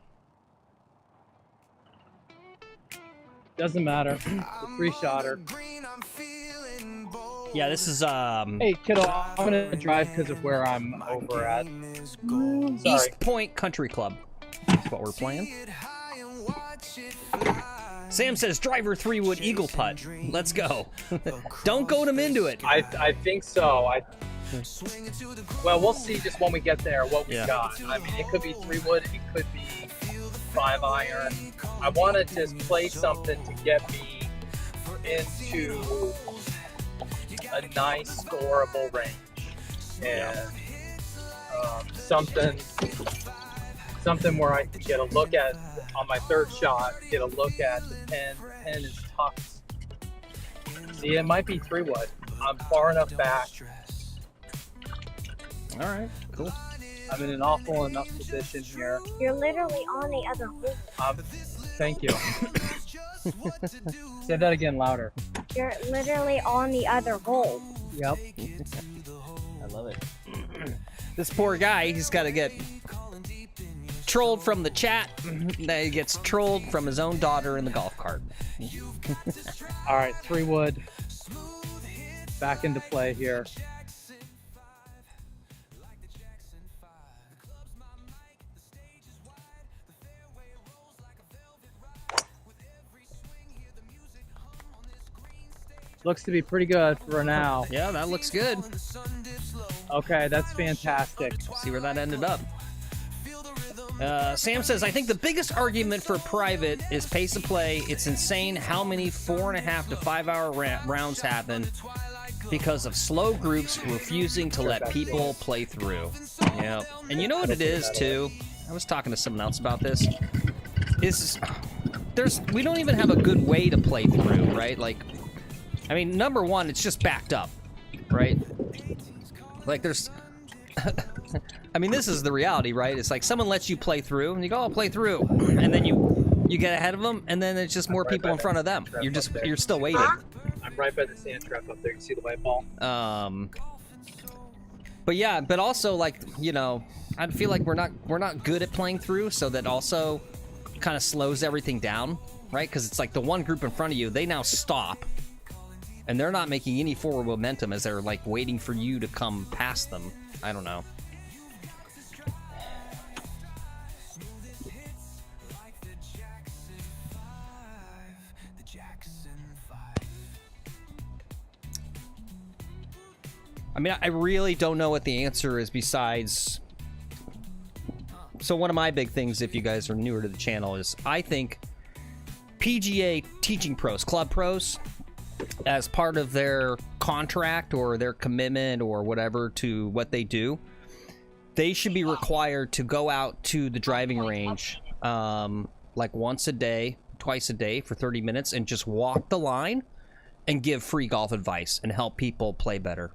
Doesn't matter. It's a 3-shotter. Yeah, this is Hey, kiddo, I'm gonna drive because of where I'm over at. Sorry. East Point Country Club. That's what we're playing. Sam says driver 3 wood eagle putt. Let's go. Don't goad him into it. I think so. Well, we'll see just when we get there what we got. I mean, it could be 3 wood, it could be 5 iron. I want to just play something to get me into a nice scoreable range, and something where I can get a look at on my 3rd shot, get a look at the 10. 10 is tough. See, it might be 3 wood. I'm far enough back. All right, cool. I'm in an awful enough position here. You're literally on the other hole. Thank you. Say that again louder. You're literally on the other hole. Yep. I love it. This poor guy, he's got to get trolled from the chat. He gets trolled from his own daughter in the golf cart. All right, 3 wood. Back into play here. Looks to be pretty good for now. Yeah, that looks good. Okay, that's fantastic. See where that ended up. Sam says, I think the biggest argument for private is pace of play. It's insane how many 4.5 to 5 hour rounds happen because of slow groups refusing to let people play through. Yeah, and you know what it is too? I was talking to someone else about this. We don't even have a good way to play through, right? Like, I mean, number one, it's just backed up, right? Like, there's... I mean, this is the reality, right? It's like someone lets you play through, and you go, I'll play through. And then you get ahead of them, and then it's just more people in front of them. You're still waiting. I'm right by the sand trap up there. You see the white ball? But yeah, but also, like, you know, I feel like we're not good at playing through, so that also kind of slows everything down, right? Because it's like the one group in front of you, they now stop. And they're not making any forward momentum as they're, like, waiting for you to come past them. I don't know. I mean, I really don't know what the answer is besides... So one of my big things, if you guys are newer to the channel, is I think PGA teaching pros, club pros, as part of their contract or their commitment or whatever to what they do, they should be required to go out to the driving range like once a day, twice a day for 30 minutes and just walk the line and give free golf advice and help people play better.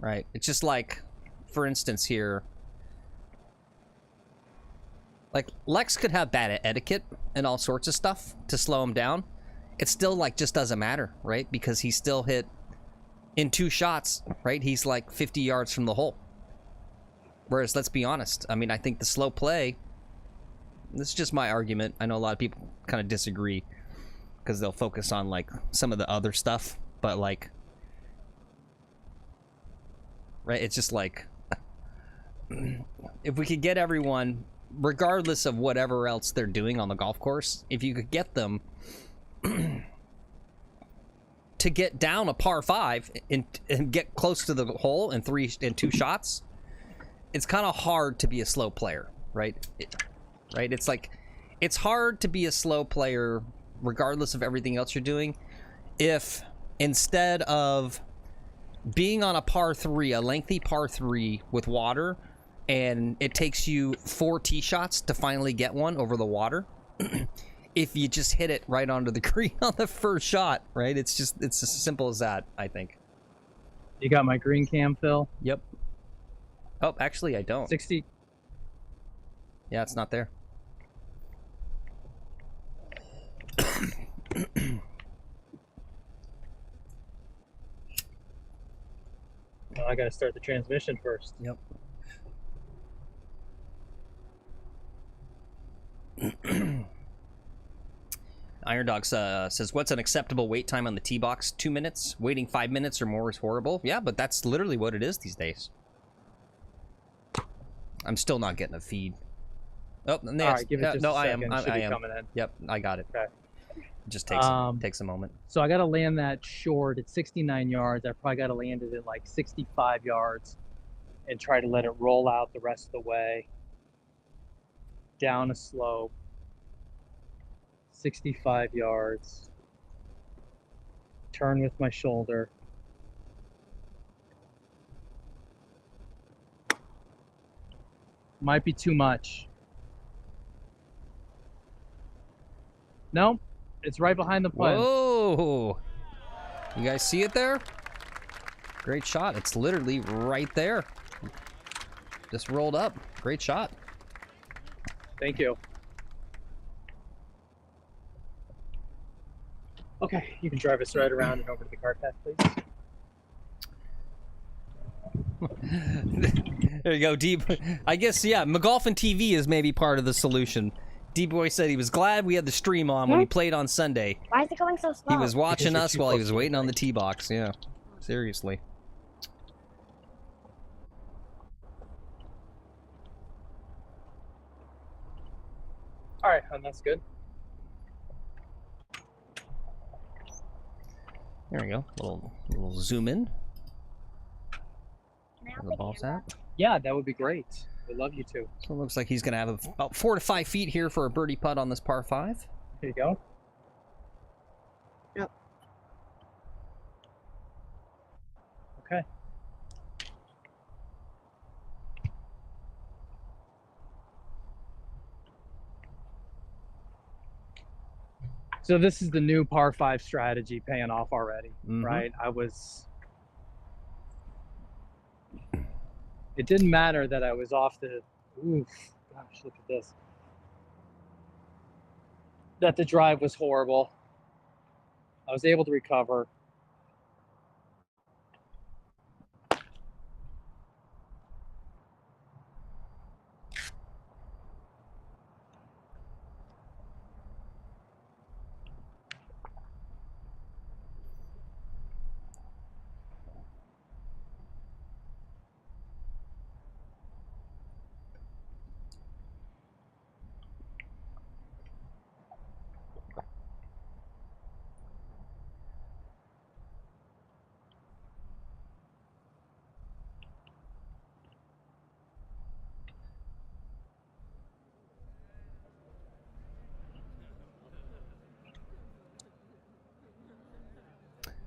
Right. It's just like, for instance here, like, Lex could have bad etiquette and all sorts of stuff to slow him down. It still, like, just doesn't matter, right? Because he still hit in 2 shots, right? He's, like, 50 yards from the hole. Whereas, let's be honest, I mean, I think the slow play, this is just my argument. I know a lot of people kind of disagree because they'll focus on, like, some of the other stuff. But, like, right? It's just, like, if we could get everyone... regardless of whatever else they're doing on the golf course, if you could get them to get down a par 5 and get close to the hole in 2 shots, it's kind of hard to be a slow player, right? Right? It's like, it's hard to be a slow player regardless of everything else you're doing if instead of being on a par 3, a lengthy par 3 with water, and it takes you 4 tee shots to finally get one over the water, if you just hit it right onto the green on the first shot, right? It's as simple as that, I think. You got my green cam, Phil? Yep. Oh, actually, I don't. 60. Yeah, it's not there. I gotta start the transmission first. Yep. Iron Dog says, what's an acceptable wait time on the T-Box? 2 minutes? Waiting 5 minutes or more is horrible. Yeah, but that's literally what it is these days. I'm still not getting a feed. Oh, All right, give it just no, a I am. second. Should I be am. coming in. Yep, I got it. Okay. It just takes a moment. So I got to land that short at 69 yards. I probably got to land it at like 65 yards and try to let it roll out the rest of the way. Down a slope. 65 yards. Turn with my shoulder. Might be too much. No, it's right behind the plant. Whoa! You guys see it there? Great shot. It's literally right there. Just rolled up. Great shot. Thank you. Okay, you can drive us right around and over to the car path, please. There you go, Deep. I guess, yeah, McGolfin TV is maybe part of the solution. D-Boy said he was glad we had the stream on when he played on Sunday. Why is it going so slow? He was watching Because you're us too while he close was to the waiting on the mic. T-Box, yeah. Seriously. All right, that's good. There we go. Little zoom in. Where the ball's at. Yeah, that would be great. We'd love you to. So it looks like he's going to have about 4 to 5 feet here for a birdie putt on this par 5. Here you go. Yep. Okay. So this is the new par 5 strategy paying off already, right? It didn't matter that I was off the, oof, gosh, look at this. That the drive was horrible. I was able to recover.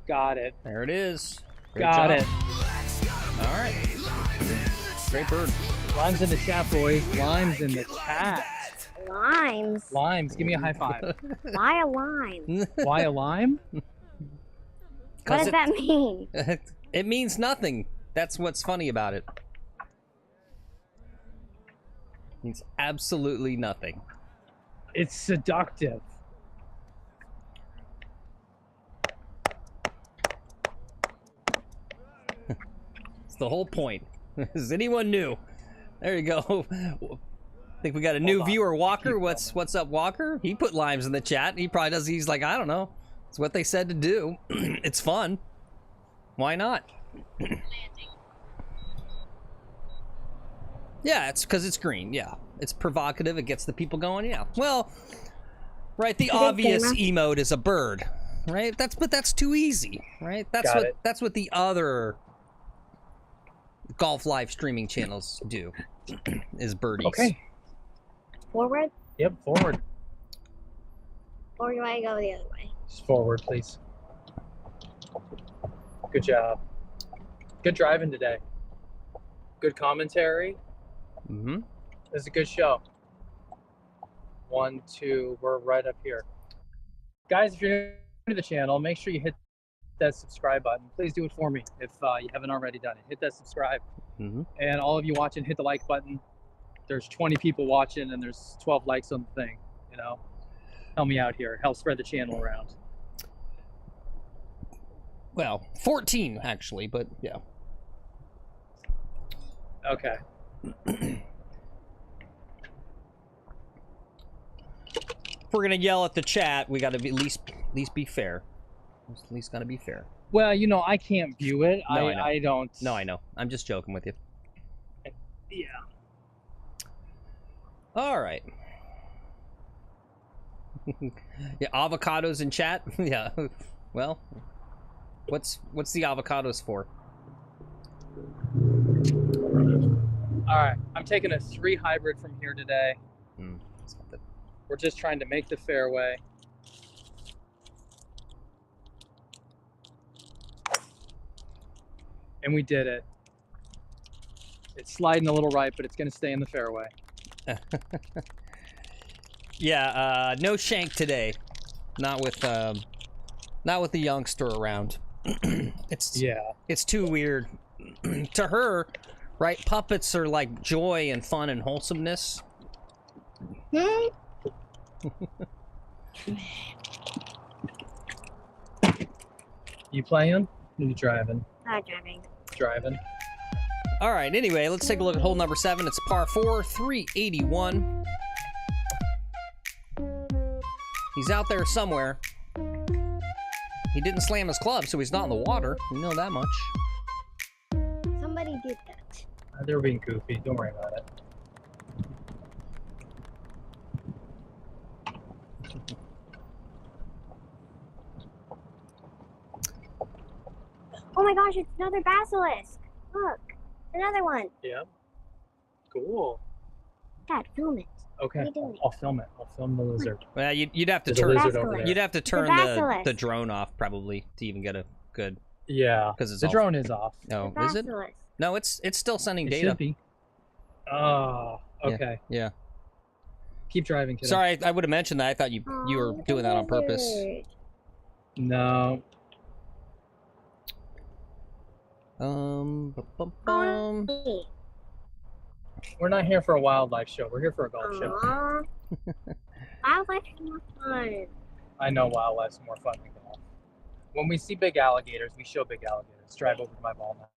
Got it. There it is. Great Got job. it. All right. Great bird. Limes in the chat, boys. Limes in the chat. Limes. Limes. Give me a high five. Why a lime? Why a lime? What does that mean? It means nothing. That's what's funny about it. It means absolutely nothing. It's seductive. It's the whole point. Is anyone new? There you go. Think we got a new viewer, Walker. What's up, Walker? He put limes in the chat. He probably does. He's like, I don't know. It's what they said to do. It's fun. Why not? Yeah, it's because it's green. Yeah, it's provocative. It gets the people going. Yeah. Well, right. The obvious emote is a bird, right? That's too easy, right? That's what the other golf live streaming channels do. Is birdies. Okay. Forward? Yep, forward. Or do I go the other way? Just forward, please. Good job. Good driving today. Good commentary. Mm-hmm. This is a good show. 1, 2, we're right up here. Guys, if you're new to the channel, make sure you hit that subscribe button. Please do it for me if you haven't already done it. Hit that subscribe. Mm-hmm. And all of you watching, hit the like button. There's 20 people watching and there's 12 likes on the thing, you know. Help me out here. Help spread the channel around. Well, 14 actually, but yeah. Okay. If we're gonna yell at the chat, we gotta be, at least be fair. At least gotta be fair. Well, you know, I can't view it. No, I know. I don't. No, I know. I'm just joking with you. Yeah. All right. Yeah, avocados in chat. Yeah. Well, what's the avocados for? All right. I'm taking a 3 hybrid from here today. That's not the- We're just trying to make the fairway. And we did it. It's sliding a little right, but it's going to stay in the fairway. Yeah, no shank today. Not with the youngster around. It's too weird. To her, right? Puppets are like joy and fun and wholesomeness. You playing? Or you driving? Driving. Driving. All right, anyway, let's take a look at hole number 7. It's par 4, 381. He's out there somewhere. He didn't slam his club, so he's not in the water. We know that much. Somebody did that. They were being goofy. Don't worry about it. Oh my gosh, it's another basilisk. Look, another one. Yeah. Cool. Dad, film it. Okay. What are you doing? I'll film it. I'll film the lizard. Well, you'd have to There's a turn lizard over there. you'd have to turn basilisk. the drone off probably to even get a good. Yeah. 'Cause it's the all- drone is off. No, The is it? basilisk. No, it's still sending It data. should be. Oh, okay. Yeah. Keep driving, kiddo. Sorry, I would have mentioned that. I thought you were Oh, doing that on purpose. lizard. No. Bum, bum, Oh, bum. hey. We're not here for a wildlife show. We're here for a golf show. Aw. Wildlife is more fun. I know wildlife's more fun than golf. When we see big alligators, we show big alligators. Drive over to my ball now.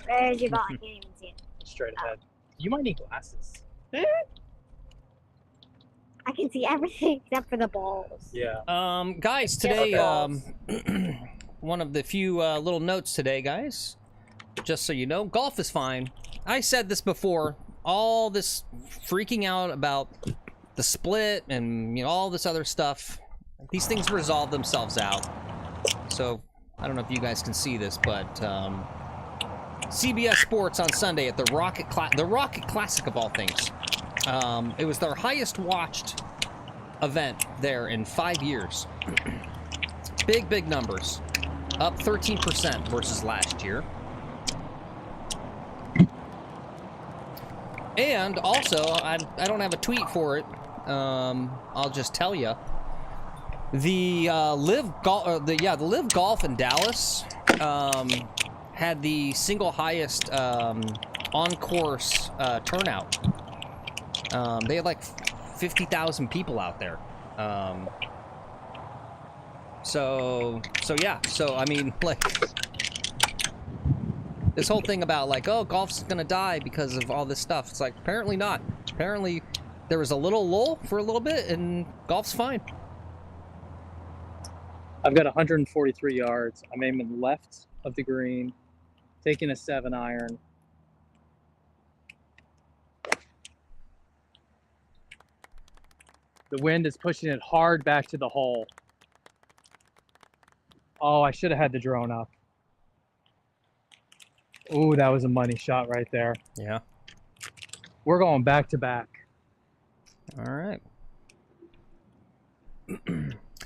Where's your ball? I can't even see it. Straight ahead. You might need glasses. I can see everything except for the balls. Yeah. Guys, today, balls. one of the few little notes today, guys. Just so you know, golf is fine. I said this before. All this freaking out about the split and all this other stuff. These things resolve themselves out. So I don't know if you guys can see this, but CBS Sports on Sunday at the Rocket Classic of all things. It was their highest watched event there in 5 years. Big numbers. Up 13% versus last year. And also, I don't have a tweet for it. I'll just tell you. The Live Golf in Dallas had the single highest on-course turnout. They had like 50,000 people out there. So yeah. So I mean, like, this whole thing about like, oh, golf's gonna die because of all this stuff. It's like, apparently not. Apparently, there was a little lull for a little bit, and golf's fine. I've got 143 yards. I'm aiming left of the green, taking a 7-iron. The wind is pushing it hard back to the hole. Oh, I should have had the drone up. Ooh, that was a money shot right there. Yeah. We're going back to back. All right.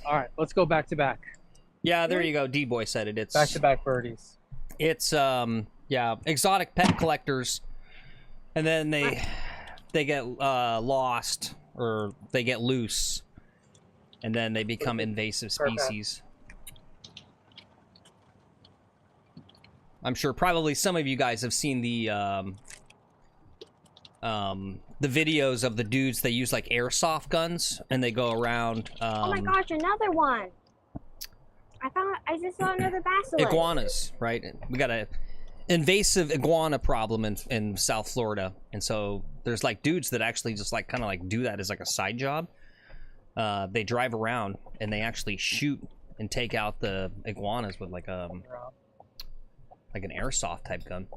All right, let's go back to back. Yeah, there you go. D-Boy said it. It's Back to back birdies. It's yeah, exotic pet collectors, and then they get lost or they get loose, and then they become invasive species. I'm sure probably some of you guys have seen the videos of the dudes. They use like airsoft guns and they go around. Oh my gosh, another one! I just saw another basilisk. Iguanas, right? We got invasive iguana problem in South Florida, and so there's like dudes that actually just like kind of like do that as like a side job. They drive around and they actually shoot and take out the iguanas with like an airsoft type gun.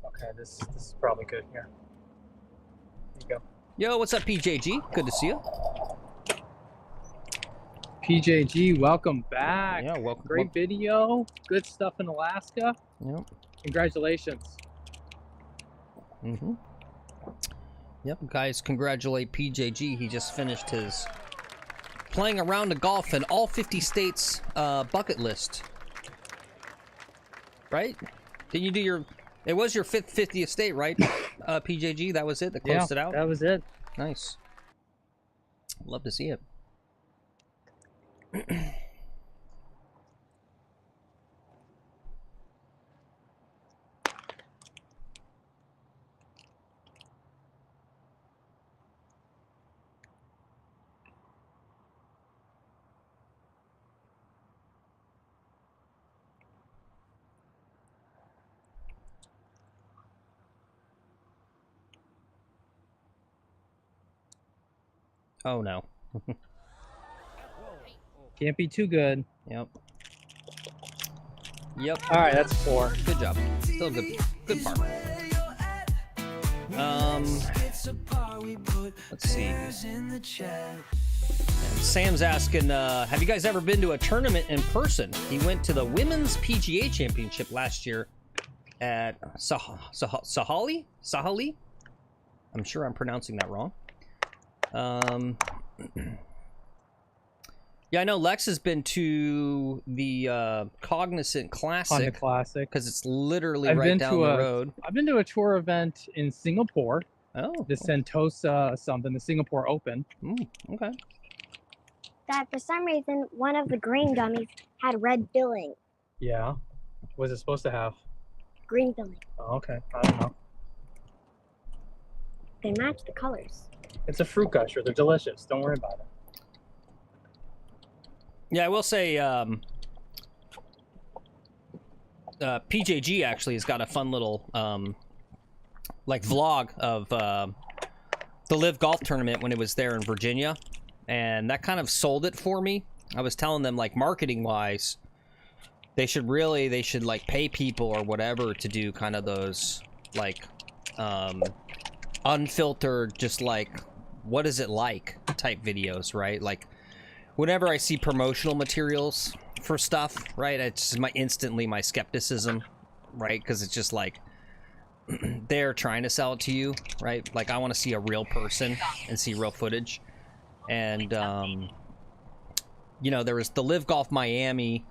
Okay, this is probably good here. There you go. Yo, what's up, PJG? Good to see you. PJG, welcome back. Yeah, welcome. Great video. Good stuff in Alaska. Yep. Congratulations. Mm-hmm. Yep, guys, congratulate PJG. He just finished his playing a round of golf in all 50 states bucket list. Right? Did you do your... It was your 50th state, right, PJG? That was it? That closed it out? That was it. Nice. Love to see it. Oh no. Can't be too good. Yep. Yep. All right, that's 4. Good job. Still a good par. Let's see. And Sam's asking, have you guys ever been to a tournament in person? He went to the Women's PGA Championship last year at Sahali? I'm sure I'm pronouncing that wrong. Yeah, I know Lex has been to the Cognizant Classic. Honda Classic. Because it's literally right down the road. I've been to a tour event in Singapore. Oh. The Sentosa something, the Singapore Open. Okay. That for some reason, one of the green dummies had red billing. Yeah. What was it supposed to have? Green billing. Oh, okay. I don't know. They match the colors. It's a fruit gusher. They're delicious. Don't worry about it. Yeah, I will say, PJG actually has got a fun little, like, vlog of the Live Golf Tournament when it was there in Virginia, and that kind of sold it for me. I was telling them, like, marketing-wise, they should, like, pay people or whatever to do kind of those, like, unfiltered, just, like, what is it like type videos, right? Like, whenever I see promotional materials for stuff, right, it's just instantly my skepticism, right? Because it's just like they're trying to sell it to you, right? Like I want to see a real person and see real footage. And you know, there was the Live Golf Miami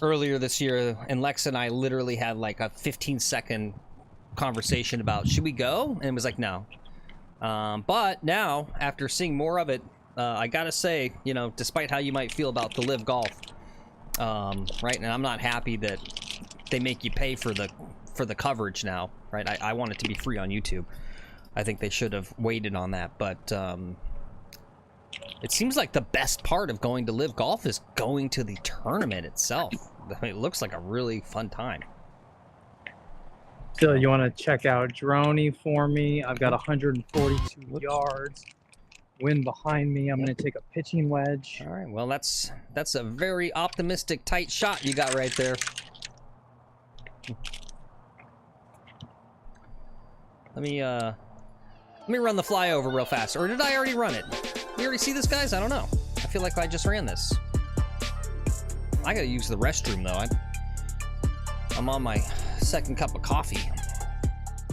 earlier this year, and Lex and I literally had like a 15-second conversation about should we go, and it was like no. But now after seeing more of it, I gotta say, you know, despite how you might feel about the Live Golf, right, and I'm not happy that they make you pay for the coverage now, right? I want it to be free on YouTube. I think they should have waited on that, but it seems like the best part of going to Live Golf is going to the tournament itself. I mean, it looks like a really fun time. Still, you want to check out Droney for me? I've got 142 yards. Wind behind me. I'm going to take a pitching wedge. All right. Well, that's a very optimistic, tight shot you got right there. Let me run the flyover real fast. Or did I already run it? You already see this, guys? I don't know. I feel like I just ran this. I gotta use the restroom though. I'm on my second cup of coffee,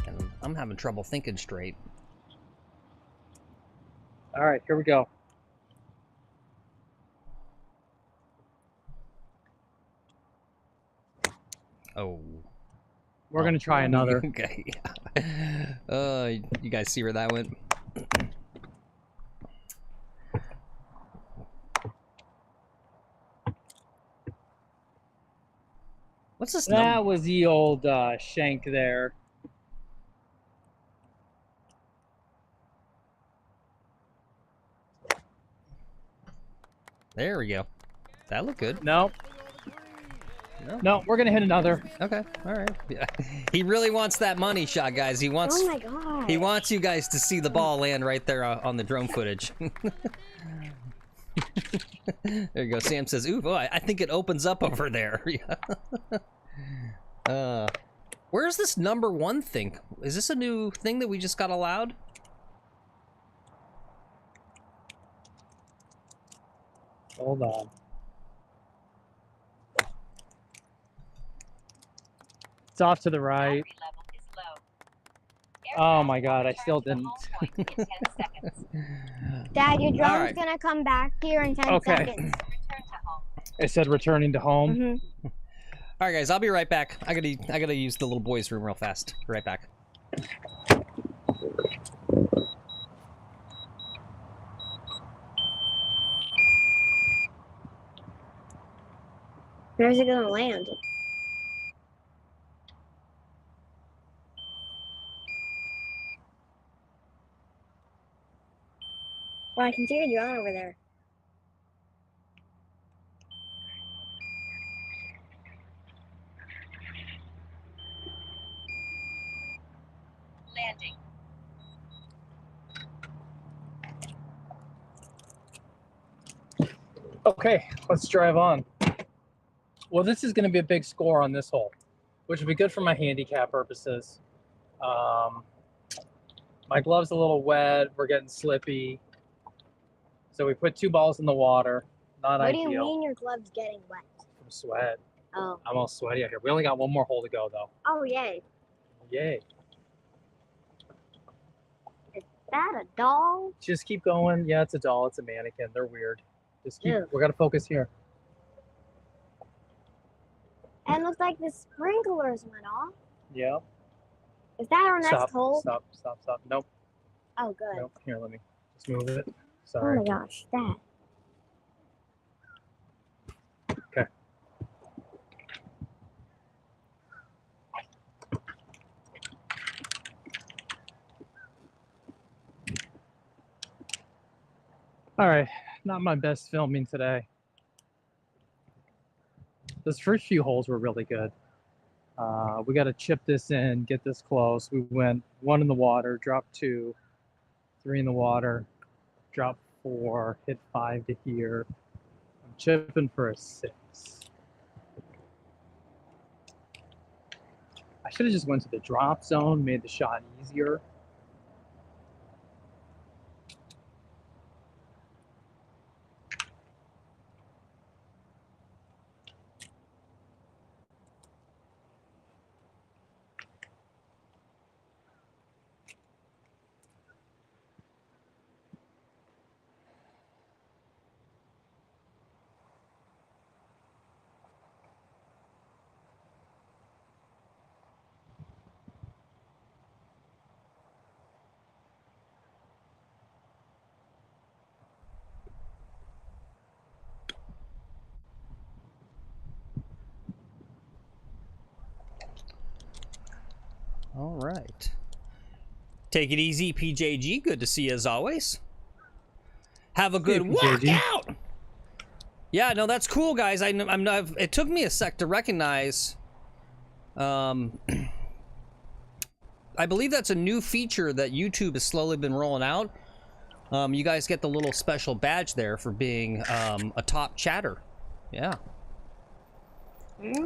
and I'm having trouble thinking straight. All right, here we go. Oh. We're going to try another. Okay. You guys see where that went? What's this number? That was the old shank there. There we go. That looked good. Nope. No, we're gonna hit another. Okay, all right. Yeah. He really wants that money shot, guys. He wants. Oh my god. He wants you guys to see the ball land right there on the drone footage. There you go. Sam says, "Ooh, boy, I think it opens up over there." Where's this #1 thing? Is this a new thing that we just got allowed? Hold on. It's off to the right. Oh my god, I still didn't. Dad, your drone's Alright. gonna come back here in 10 seconds. It said returning to home. Mm-hmm. All right, guys, I'll be right back. I gotta use the little boys' room real fast. Be right back. Where's it gonna land? Well, I can see your drone over there. Landing. Okay, let's drive on. Well, this is going to be a big score on this hole, which will be good for my handicap purposes. My glove's a little wet. We're getting slippy. So we put 2 balls in the water. Not What ideal. do you mean your glove's getting wet? From sweat. Oh. I'm all sweaty out here. We only got 1 more hole to go, though. Oh, yay. Yay. Is that a doll? Just keep going. Yeah, it's a doll. It's a mannequin. They're weird. Just keep. Ew. We're gonna focus here. And it looks like the sprinklers went off. Yeah. Is that our next Stop. hole? Stop. Stop. Stop. Nope. Oh, good. Nope. Here, let me just move it. Oh Sorry. my gosh, that. Okay. All right. Not my best filming today. Those first few holes were really good. We got to chip this in, get this close. We went 1 in the water, dropped 2, 3 in the water, dropped 4, hit 5 to here. I'm chipping for a 6. I should have just went to the drop zone, made the shot easier. All right. Take it easy, PJG. Good to see you as always. Have a good walkout. Yeah, no, that's cool, guys. It took me a sec to recognize. I believe that's a new feature that YouTube has slowly been rolling out. You guys get the little special badge there for being a top chatter. Yeah.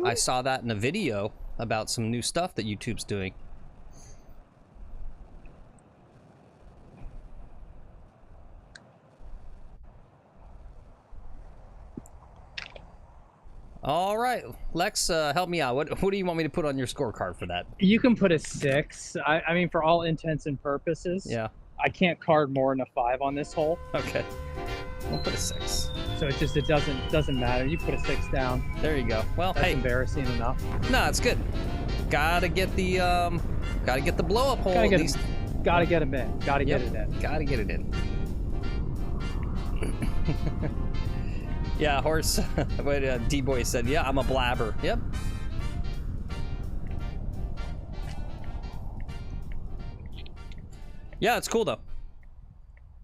I saw that in a video about some new stuff that YouTube's doing. All right, Lex, help me out. What do you want me to put on your scorecard for that? You can put a 6. I mean, for all intents and purposes. Yeah. I can't card more than a 5 on this hole. Okay. We'll put a 6. So it doesn't matter. You put a 6 down. There you go. Well, That's hey, embarrassing enough. no, it's good. Gotta get the blow up hole at least. Gotta get him in. Gotta get it in. Gotta get it in. Yeah, horse. What D-boy said. Yeah, I'm a blabber. Yep. Yeah, it's cool though.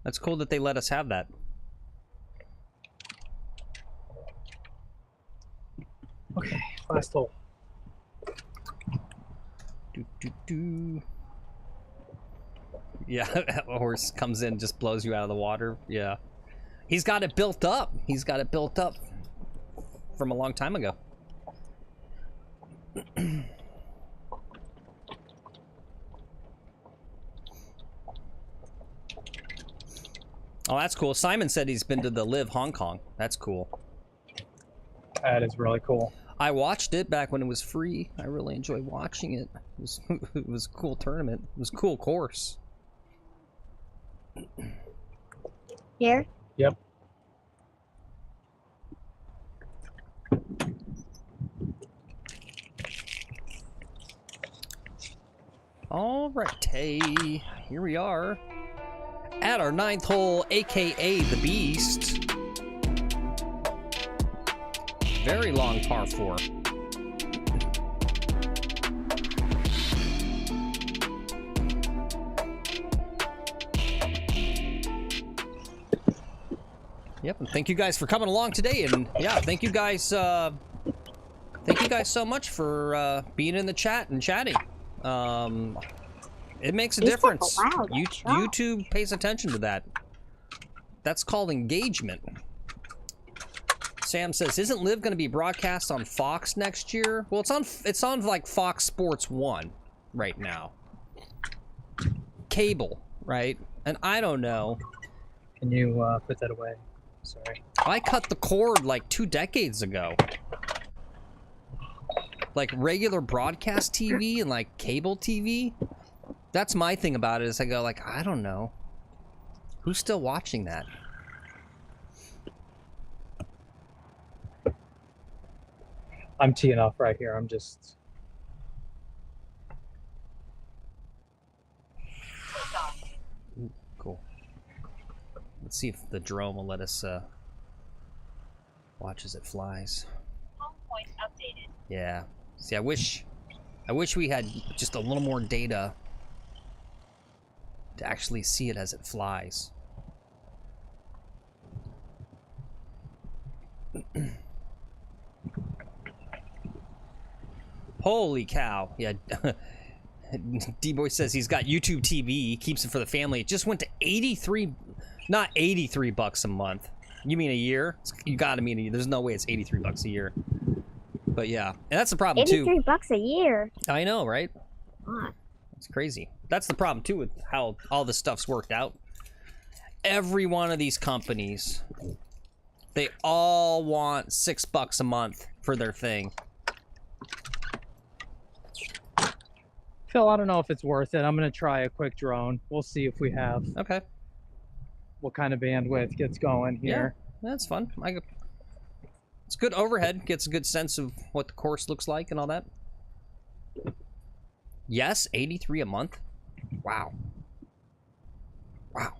That's cool that they let us have that. Okay. Last hole. Yeah, a horse comes in, just blows you out of the water. Yeah. He's got it built up. He's got it built up from a long time ago. Oh, that's cool. Simon said he's been to the Live Hong Kong. That's cool. That is really cool. I watched it back when it was free. I really enjoyed watching it. It was a cool tournament. It was a cool course. Here? Yep. All right, hey, here we are at our 9th hole, aka the Beast. Very long par 4. Yep, and thank you guys for coming along today, and yeah, thank you guys so much for being in the chat and chatting. It makes a difference. YouTube pays attention to that. That's called engagement. Sam says, "Isn't Live going to be broadcast on Fox next year?" Well, it's on like Fox Sports 1 right now. Cable, right? And I don't know. Can you put that away? Sorry. I cut the cord like 2 decades ago. Like regular broadcast TV and like cable TV. That's my thing about it, is I go like, I don't know. Who's still watching that? I'm teeing off right here. I'm just... Ooh, cool. Let's see if the drone will let us watch as it flies. Home point updated. Yeah. See, I wish we had just a little more data to actually see it as it flies. Holy cow. Yeah. D-Boy says he's got YouTube TV. He keeps it for the family. It just went to 83, not 83 bucks a month. You mean a year? You gotta mean a year. There's no way it's 83 bucks a year. But yeah, and that's the problem too. 83 bucks a year. I know, right? God. It's crazy. That's the problem too with how all this stuff's worked out. Every one of these companies, they all want $6 a month for their thing. Phil, I don't know if it's worth it. I'm going to try a quick drone. We'll see if we have Okay. what kind of bandwidth gets going here. Yeah, that's fun. It's good overhead. Gets a good sense of what the course looks like and all that. Yes, 83 a month. Wow. Wow.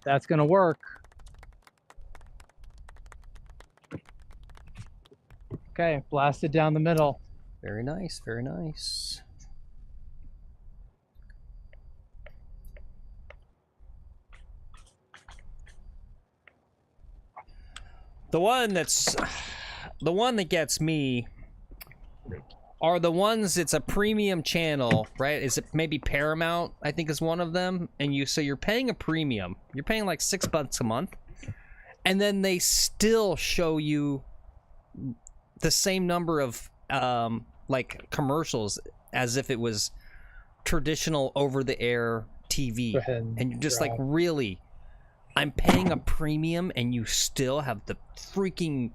That's going to work. Okay, blast it down the middle. Very nice, very nice. The one that gets me are the ones, it's a premium channel, right? Is it maybe Paramount, I think is one of them, and so you're paying a premium. You're paying like $6 a month, and then they still show you the same number of like commercials as if it was traditional over-the-air TV, and you're just like, really? I'm paying a premium and you still have the freaking,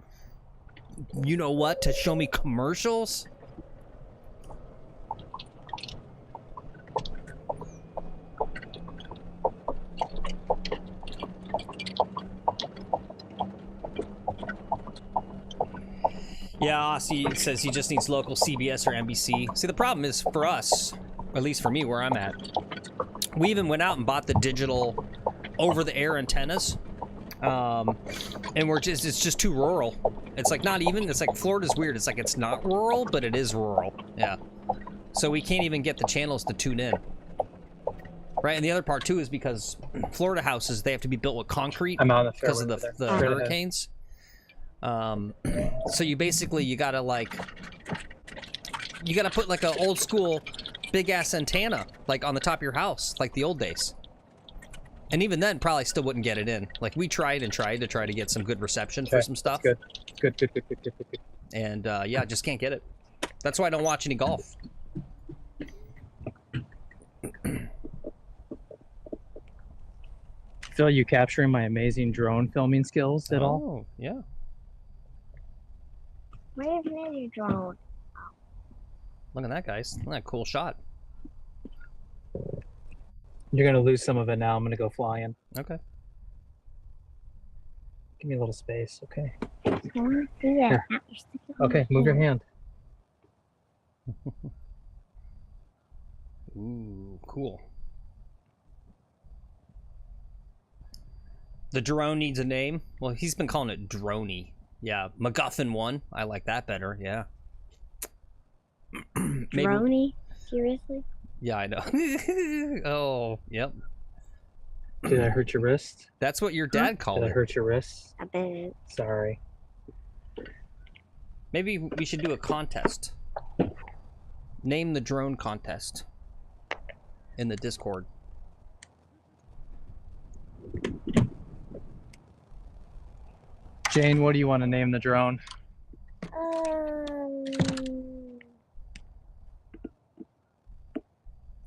you know what, to show me commercials? Yeah, Aussie says he just needs local CBS or NBC. See, the problem is for us, at least for me where I'm at, we even went out and bought the digital over-the-air antennas, and it's just too rural, It's like not even, it's like Florida's weird. It's like it's not rural, but it is rural. Yeah. So we can't even get the channels to tune in. Right, and the other part too is because Florida houses, they have to be built with concrete because of the hurricanes. So you basically, you gotta put like an old school big ass antenna like on the top of your house, like the old days. And even then, probably still wouldn't get it in. Like we tried to try to get some good reception for some stuff. Good. And yeah, just can't get it. That's why I don't watch any golf. Phil, are you capturing my amazing drone filming skills at all? Oh, yeah. Where is your drone? Look at that, guys. Look at that cool shot. You're gonna lose some of it now. I'm gonna go flying. Okay. Give me a little space, okay? I want to see it. Okay, move your hand. Ooh, cool. The drone needs a name. Well, he's been calling it Droney. Yeah, MacGuffin 1. I like that better, yeah. Droney? Seriously? Yeah, I know. Oh, yep. Did I hurt your wrist? That's what your dad called Did I it. hurt your wrist? A bit. Sorry. Maybe we should do a contest. Name the drone contest in the Discord. Jane, what do you want to name the drone?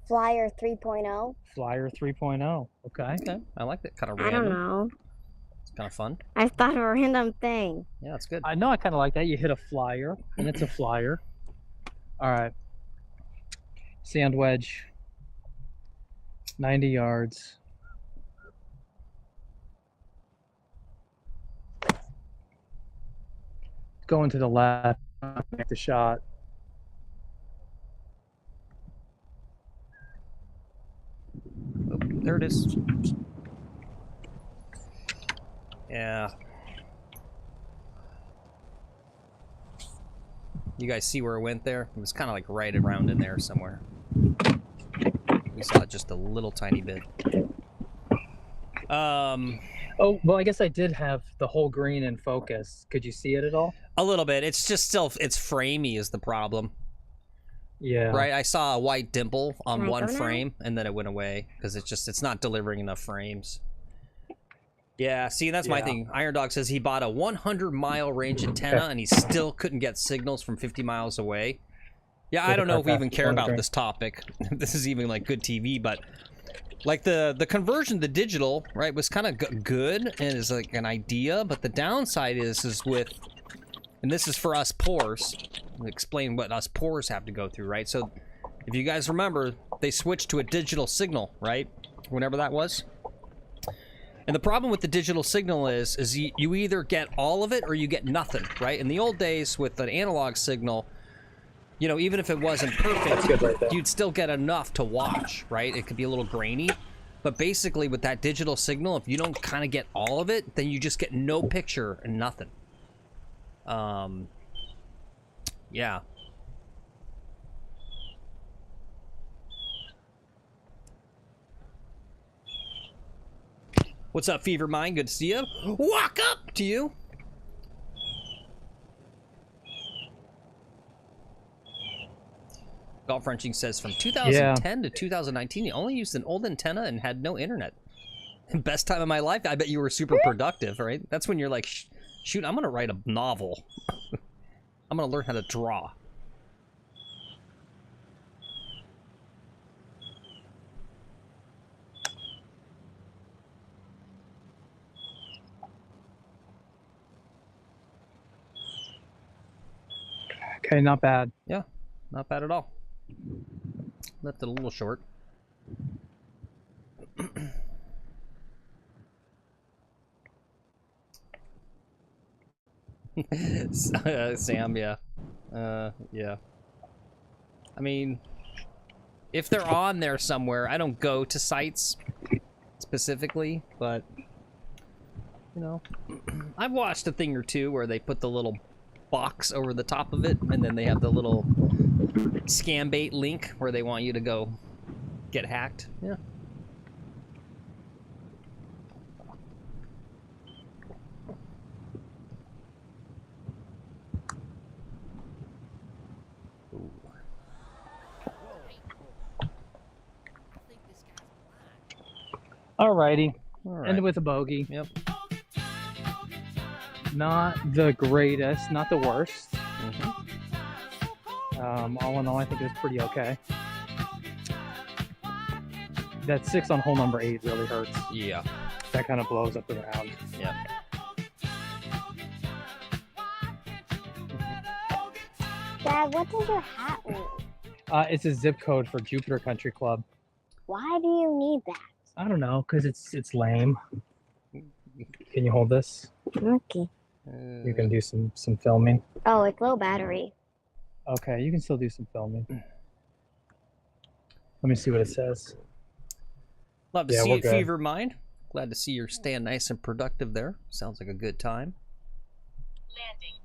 Flyer 3.0. Flyer 3.0. Okay. Okay, I like that. Kind of I random. don't know. It's kind of fun. I thought a random thing. Yeah, it's good. I know I kind of like that. You hit a flyer, and it's a flyer. All right. Sand wedge. 90 yards. Going to the left. Make the shot. Oh, there it is. Yeah. You guys see where it went there? It was kind of like right around in there somewhere. We saw it just a little tiny bit. Oh, well, I guess I did have the whole green in focus. Could you see it at all? A little bit. It's just still, it's framey is the problem. Yeah. Right? I saw a white dimple on Can I one go now? frame, and then it went away because it's not delivering enough frames. Yeah, see, that's my Yeah. thing. Iron Dog says he bought a 100-mile range antenna, and he still couldn't get signals from 50 miles away. Yeah, I don't know if we even care about this topic. This is even like good TV, but like the conversion to digital, right, was kind of good and is like an idea, but the downside is with, and this is for us poors. I'll explain what us poors have to go through, right? So if you guys remember, they switched to a digital signal, right? Whenever that was. And the problem with the digital signal is you either get all of it or you get nothing, right? In the old days with an analog signal, you know, even if it wasn't perfect, you'd still get enough to watch, right? It could be a little grainy. But basically with that digital signal, if you don't kind of get all of it, then you just get no picture and nothing. Yeah. What's up, Fever Mind? Good to see you. Walk up to you. Golf Wrenching says from 2010 to 2019, you only used an old antenna and had no internet. Best time of my life. I bet you were super productive, right? That's when you're like, shoot, I'm going to write a novel. I'm going to learn how to draw. Okay, not bad. Yeah, not bad at all. Left it a little short. Sam, yeah. Yeah. I mean, if they're on there somewhere, I don't go to sites specifically, but You know, I've watched a thing or two where they put the little box over the top of it, and then they have the little scam bait link where they want you to go get hacked. Yeah. Alrighty. All right. Ended with a bogey. Yep. Not the greatest, not the worst. Mm-hmm. All in all, I think it was pretty okay. That 6 on hole number 8 really hurts. Yeah. That kind of blows up the round. Yeah. Dad, what does your hat mean? It's a zip code for Jupiter Country Club. Why do you need that? I don't know, because it's lame. Can you hold this? Okay. You can do some filming. Oh, it's low battery. Okay, you can still do some filming. Let me see what it says. Love to Yeah, see we're you, good. Fever Mind. Glad to see you're staying nice and productive there. Sounds like a good time. Landing.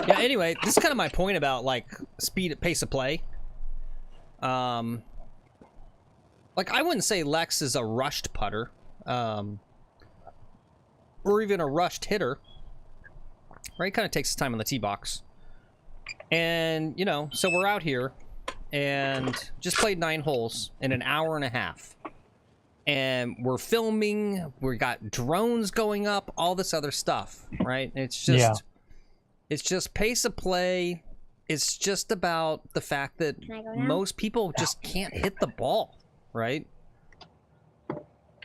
Yeah, anyway, this is kind of my point about, like, speed at pace of play. Like, I wouldn't say Lex is a rushed putter. Or even a rushed hitter. Right? Kind of takes his time on the tee box. And, you know, so we're out here and just played 9 holes in an hour and a half. And we're filming, we got drones going up, all this other stuff, right? It's just... Yeah. It's just pace of play. It's just about the fact that Can I go now? most people just can't hit the ball, right?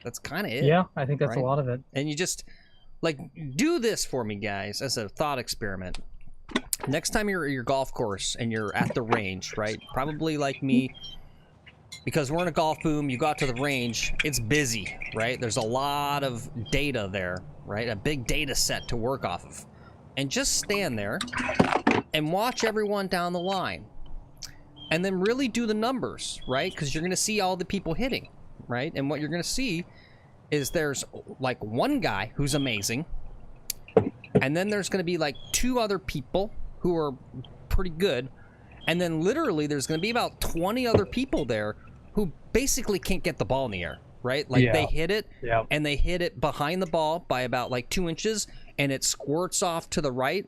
That's kind of it. Yeah, I think that's right? a lot of it. And you just, like, do this for me, guys, as a thought experiment. Next time you're at your golf course and you're at the range, right? Probably like me, because we're in a golf boom, you go out to the range, it's busy, right? There's a lot of data there, right? A big data set to work off of. And just stand there and watch everyone down the line. And then really do the numbers, right? Because you're going to see all the people hitting, right? And what you're going to see is there's like one guy who's amazing. And then there's going to be like 2 other people who are pretty good. And then literally there's going to be about 20 other people there who basically can't get the ball in the air, right? Like they hit it and they hit it behind the ball by about like 2 inches. And it squirts off to the right.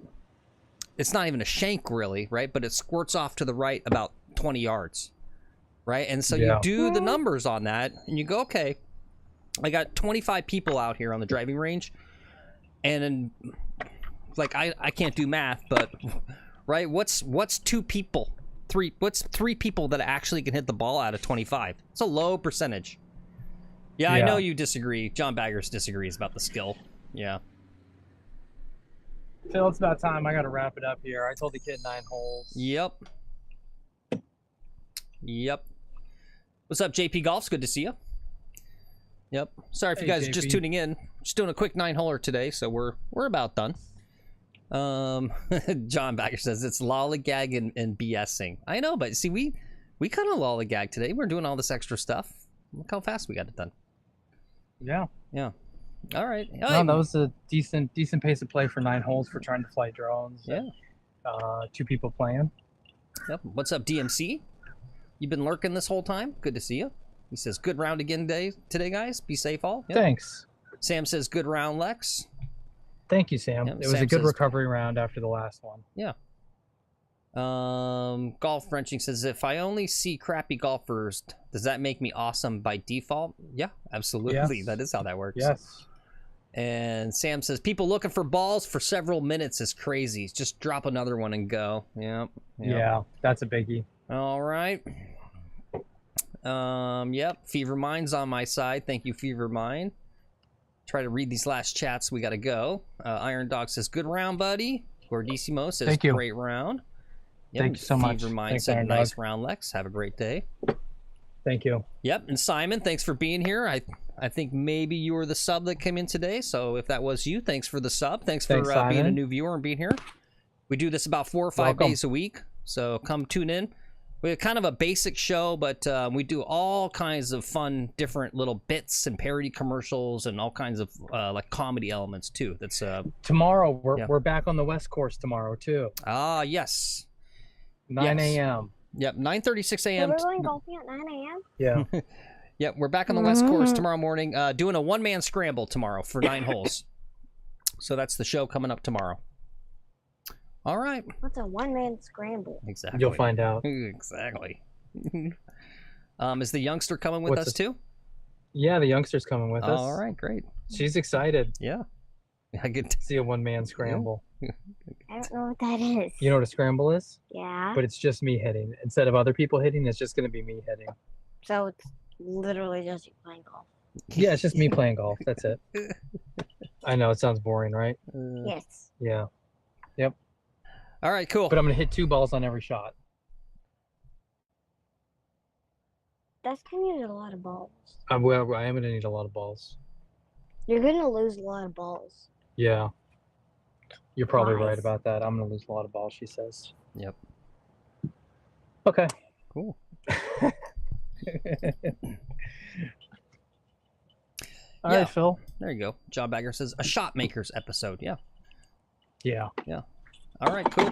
It's not even a shank, really, right? But it squirts off to the right about 20 yards, right? And so you do the numbers on that, and you go, okay, I got 25 people out here on the driving range, and like I can't do math, but right, what's 2 people? What's 3 people that actually can hit the ball out of 25? It's a low percentage. Yeah, I know you disagree. John Baggers disagrees about the skill. Yeah. Phil, it's about time. I got to wrap it up here. I told the kid 9 holes. Yep. What's up, JP Golf's good to see you. Yep. Sorry if you guys are just tuning in. Just doing a quick 9-holer today, so we're about done. John Backer says it's lollygag and BSing. I know, but see, we kind of lollygag today. We're doing all this extra stuff. Look how fast we got it done. Yeah. All right. No, that was a decent pace of play for 9 holes for trying to fly drones. Yeah. 2 people playing. Yep. What's up, DMC? You been lurking this whole time? Good to see you. He says, good round again today, guys. Be safe all. Yep. Thanks. Sam says, good round, Lex. Thank you, Sam. Yep, It was Sam a good says- recovery round after the last one. Yeah. Golf Wrenching says, if I only see crappy golfers, does that make me awesome by default? Yeah, absolutely. Yes. That is how that works. Yes. And Sam says, people looking for balls for several minutes is crazy. Just drop another one and go. Yep. Yeah, that's a biggie. All right. Yep. Fever Mind's on my side. Thank you, Fever Mind. Try to read these last chats. We got to go. Iron Dog says, good round, buddy. Gordissimo says, Thank you. great round. Yep. Thank you so much. Fever Mind Thanks, said, Iron nice Dog. round, Lex. Have a great day. Thank you. Yep. And Simon, thanks for being here. I think maybe you were the sub that came in today. So if that was you, thanks for the sub. Thanks for Thanks, being a Simon. new viewer and being here. We do this about 4 or 5 Welcome. days a week. So come tune in. We have kind of a basic show, but we do all kinds of fun, different little bits and parody commercials and all kinds of like comedy elements too. That's Tomorrow, Yeah. we're back on the West Course tomorrow, too. Yes. 9 Yes. a.m. Yep, 9:36 So a.m. we're going golfing at 9 a.m. Yeah. Yep, we're back on the West Coast tomorrow morning, doing a one-man scramble tomorrow for 9 holes. So that's the show coming up tomorrow. All right. What's a one-man scramble? Exactly. You'll find out. Exactly. Is the youngster coming with What's us too? Yeah, the youngster's coming with us. All right, great. She's excited Yeah. I get to see a one-man scramble. I don't know what that is. You know what a scramble is? Yeah. But it's just me hitting. Instead of other people hitting, it's just going to be me hitting. So it's literally just you playing golf. Yeah, it's just me playing golf. That's it. I know, it sounds boring, right? Yes. Yeah. All right, cool. But I'm going to hit 2 balls on every shot. That's gonna use a lot of balls. Well, I am going to need a lot of balls. You're gonna lose a lot of balls. Yeah. You're probably Nice. right about that. I'm going to lose a lot of balls, she says. Yep. Okay. Cool. All Yeah. right, Phil. There you go. Job Bagger says a shot makers episode. Yeah. Yeah. All right, cool.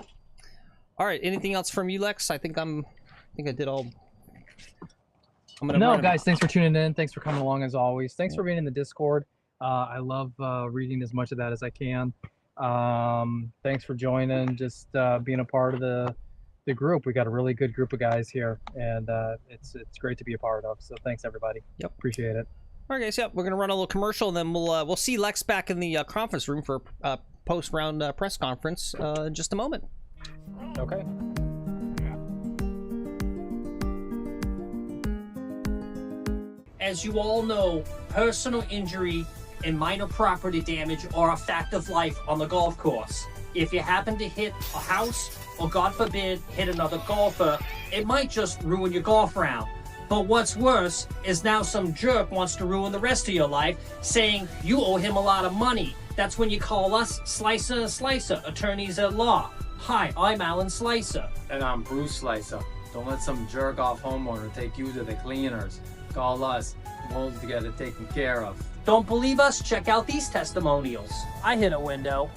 All right, anything else from you, Lex? I think I did all. I'm gonna No, run guys, thanks for tuning in. Thanks for coming along as always. Thanks for being in the Discord. I love reading as much of that as I can. Thanks for joining, just being a part of the group. We got a really good group of guys here, and it's great to be a part of. So thanks, everybody. Yep. Appreciate it. All right, guys. Yep, we're gonna run a little commercial, and then we'll see Lex back in the conference room for a post-round press conference in just a moment. Okay. As you all know, personal injury and minor property damage are a fact of life on the golf course. If you happen to hit a house, or God forbid, hit another golfer, it might just ruin your golf round. But what's worse is now some jerk wants to ruin the rest of your life, saying you owe him a lot of money. That's when you call us Slicer and Slicer, attorneys at law. Hi, I'm Alan Slicer. And I'm Bruce Slicer. Don't let some jerk-off homeowner take you to the cleaners. Call us. We'll get it taken care of. Don't believe us? Check out these testimonials. I hit a window.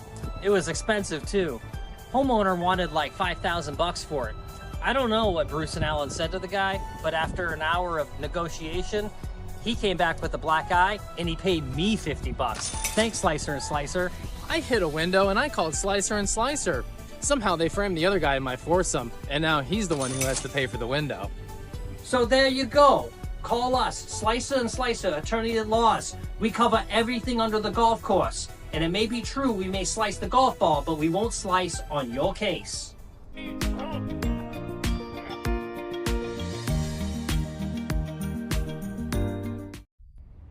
It was expensive too. Homeowner wanted like $5,000 for it. I don't know what Bruce and Alan said to the guy, but after an hour of negotiation, he came back with a black eye and he paid me $50. Thanks, Slicer and Slicer. I hit a window and I called Slicer and Slicer. Somehow they framed the other guy in my foursome, and now he's the one who has to pay for the window. So there you go. Call us, Slicer and Slicer, attorney at laws. We cover everything under the golf course. And it may be true we may slice the golf ball, but we won't slice on your case.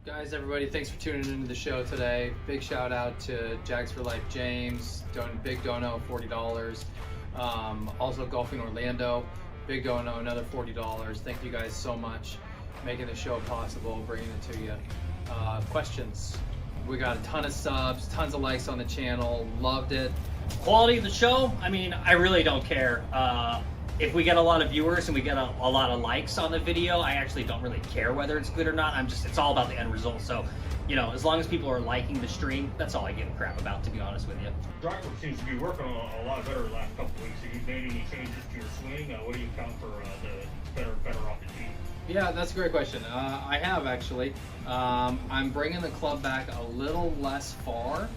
Guys, everybody, thanks for tuning into the show today. Big shout out to Jags for Life James, big dono, $40. Also Golfing Orlando, big dono, another $40. Thank you guys so much, making the show possible, bringing it to you. Questions? We got a ton of subs, tons of likes on the channel, loved it. Quality of the show, I mean, I really don't care. If we get a lot of viewers and we get a lot of likes on the video, I actually don't really care whether it's good or not. It's all about the end result. So, you know, as long as people are liking the stream, that's all I give a crap about, to be honest with you. Driver seems to be working a lot better the last couple of weeks. Have you made any changes to your swing? What do you count for the better off the tee? Yeah, that's a great question. I have actually. I'm bringing the club back a little less far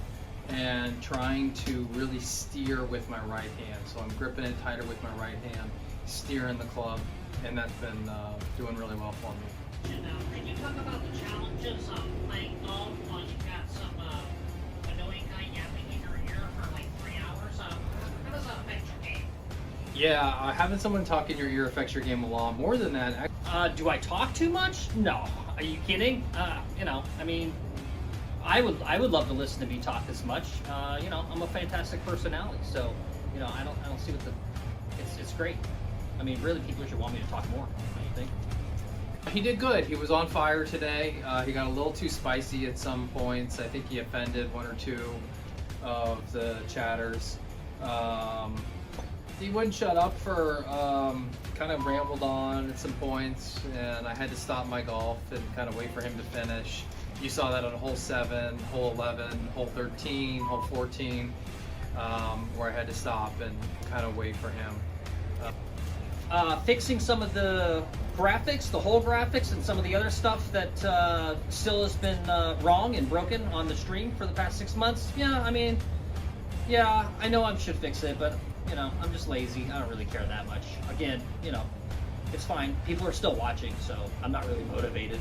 and trying to really steer with my right hand. So I'm gripping it tighter with my right hand, steering the club, and that's been doing really well for me. And can you talk about the challenges of playing golf while you've got some annoying guy yapping in your ear for like 3 hours? How does that affect your game? Yeah, having someone talk in your ear affects your game a lot. More than that, Do I talk too much? No. Are you kidding? You know, I mean, I would love to listen to me talk this much. You know, I'm a fantastic personality, so you know, I don't see what it's great. I mean, really, people should want me to talk more. What do you think? He did good. He was on fire today. He got a little too spicy at some points. I think he offended one or two of the chatters. He wouldn't shut up for, kind of rambled on at some points, and I had to stop my golf and kind of wait for him to finish. You saw that on hole 7, hole 11, hole 13, hole 14, where I had to stop and kind of wait for him. Fixing some of the graphics, the whole graphics, and some of the other stuff that still has been wrong and broken on the stream for the past 6 months. Yeah, I mean, yeah, I know I should fix it, but, you know, I'm just lazy. I don't really care that much. Again, you know, it's fine. People are still watching, so I'm not really motivated.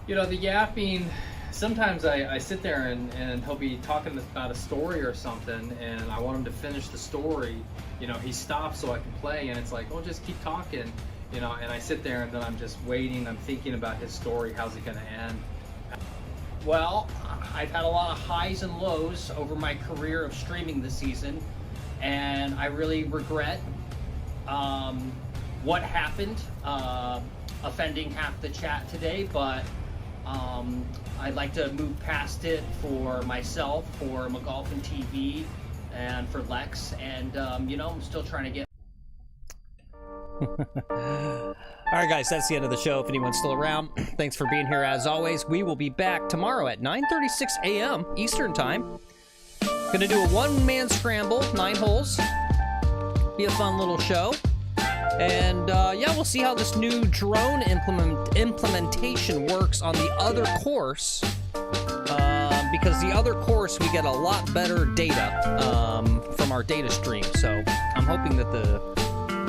You know, the yapping, sometimes I sit there and he'll be talking about a story or something, and I want him to finish the story. You know, he stops so I can play, and it's like, oh, just keep talking. You know, and I sit there and then I'm just waiting. I'm thinking about his story. How's it going to end? Well, I've had a lot of highs and lows over my career of streaming this season, and I really regret what happened, offending half the chat today, but I'd like to move past it for myself, for McGolfin TV, and for Lex, and you know, I'm still trying to get. All right, guys, that's the end of the show. If anyone's still around, thanks for being here as always. We will be back tomorrow at 9:36 a.m. Eastern Time. Gonna do a one-man scramble, 9 holes. Be a fun little show. And yeah, we'll see how this new drone implementation works on the other course. Because the other course, we get a lot better data from our data stream. So I'm hoping that the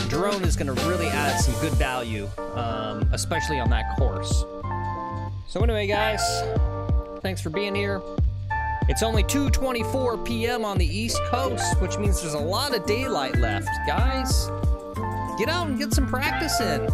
drone is going to really add some good value, especially on that course. So anyway, guys, thanks for being here. It's only 2:24 p.m. on the East Coast, which means there's a lot of daylight left. Guys, get out and get some practice in.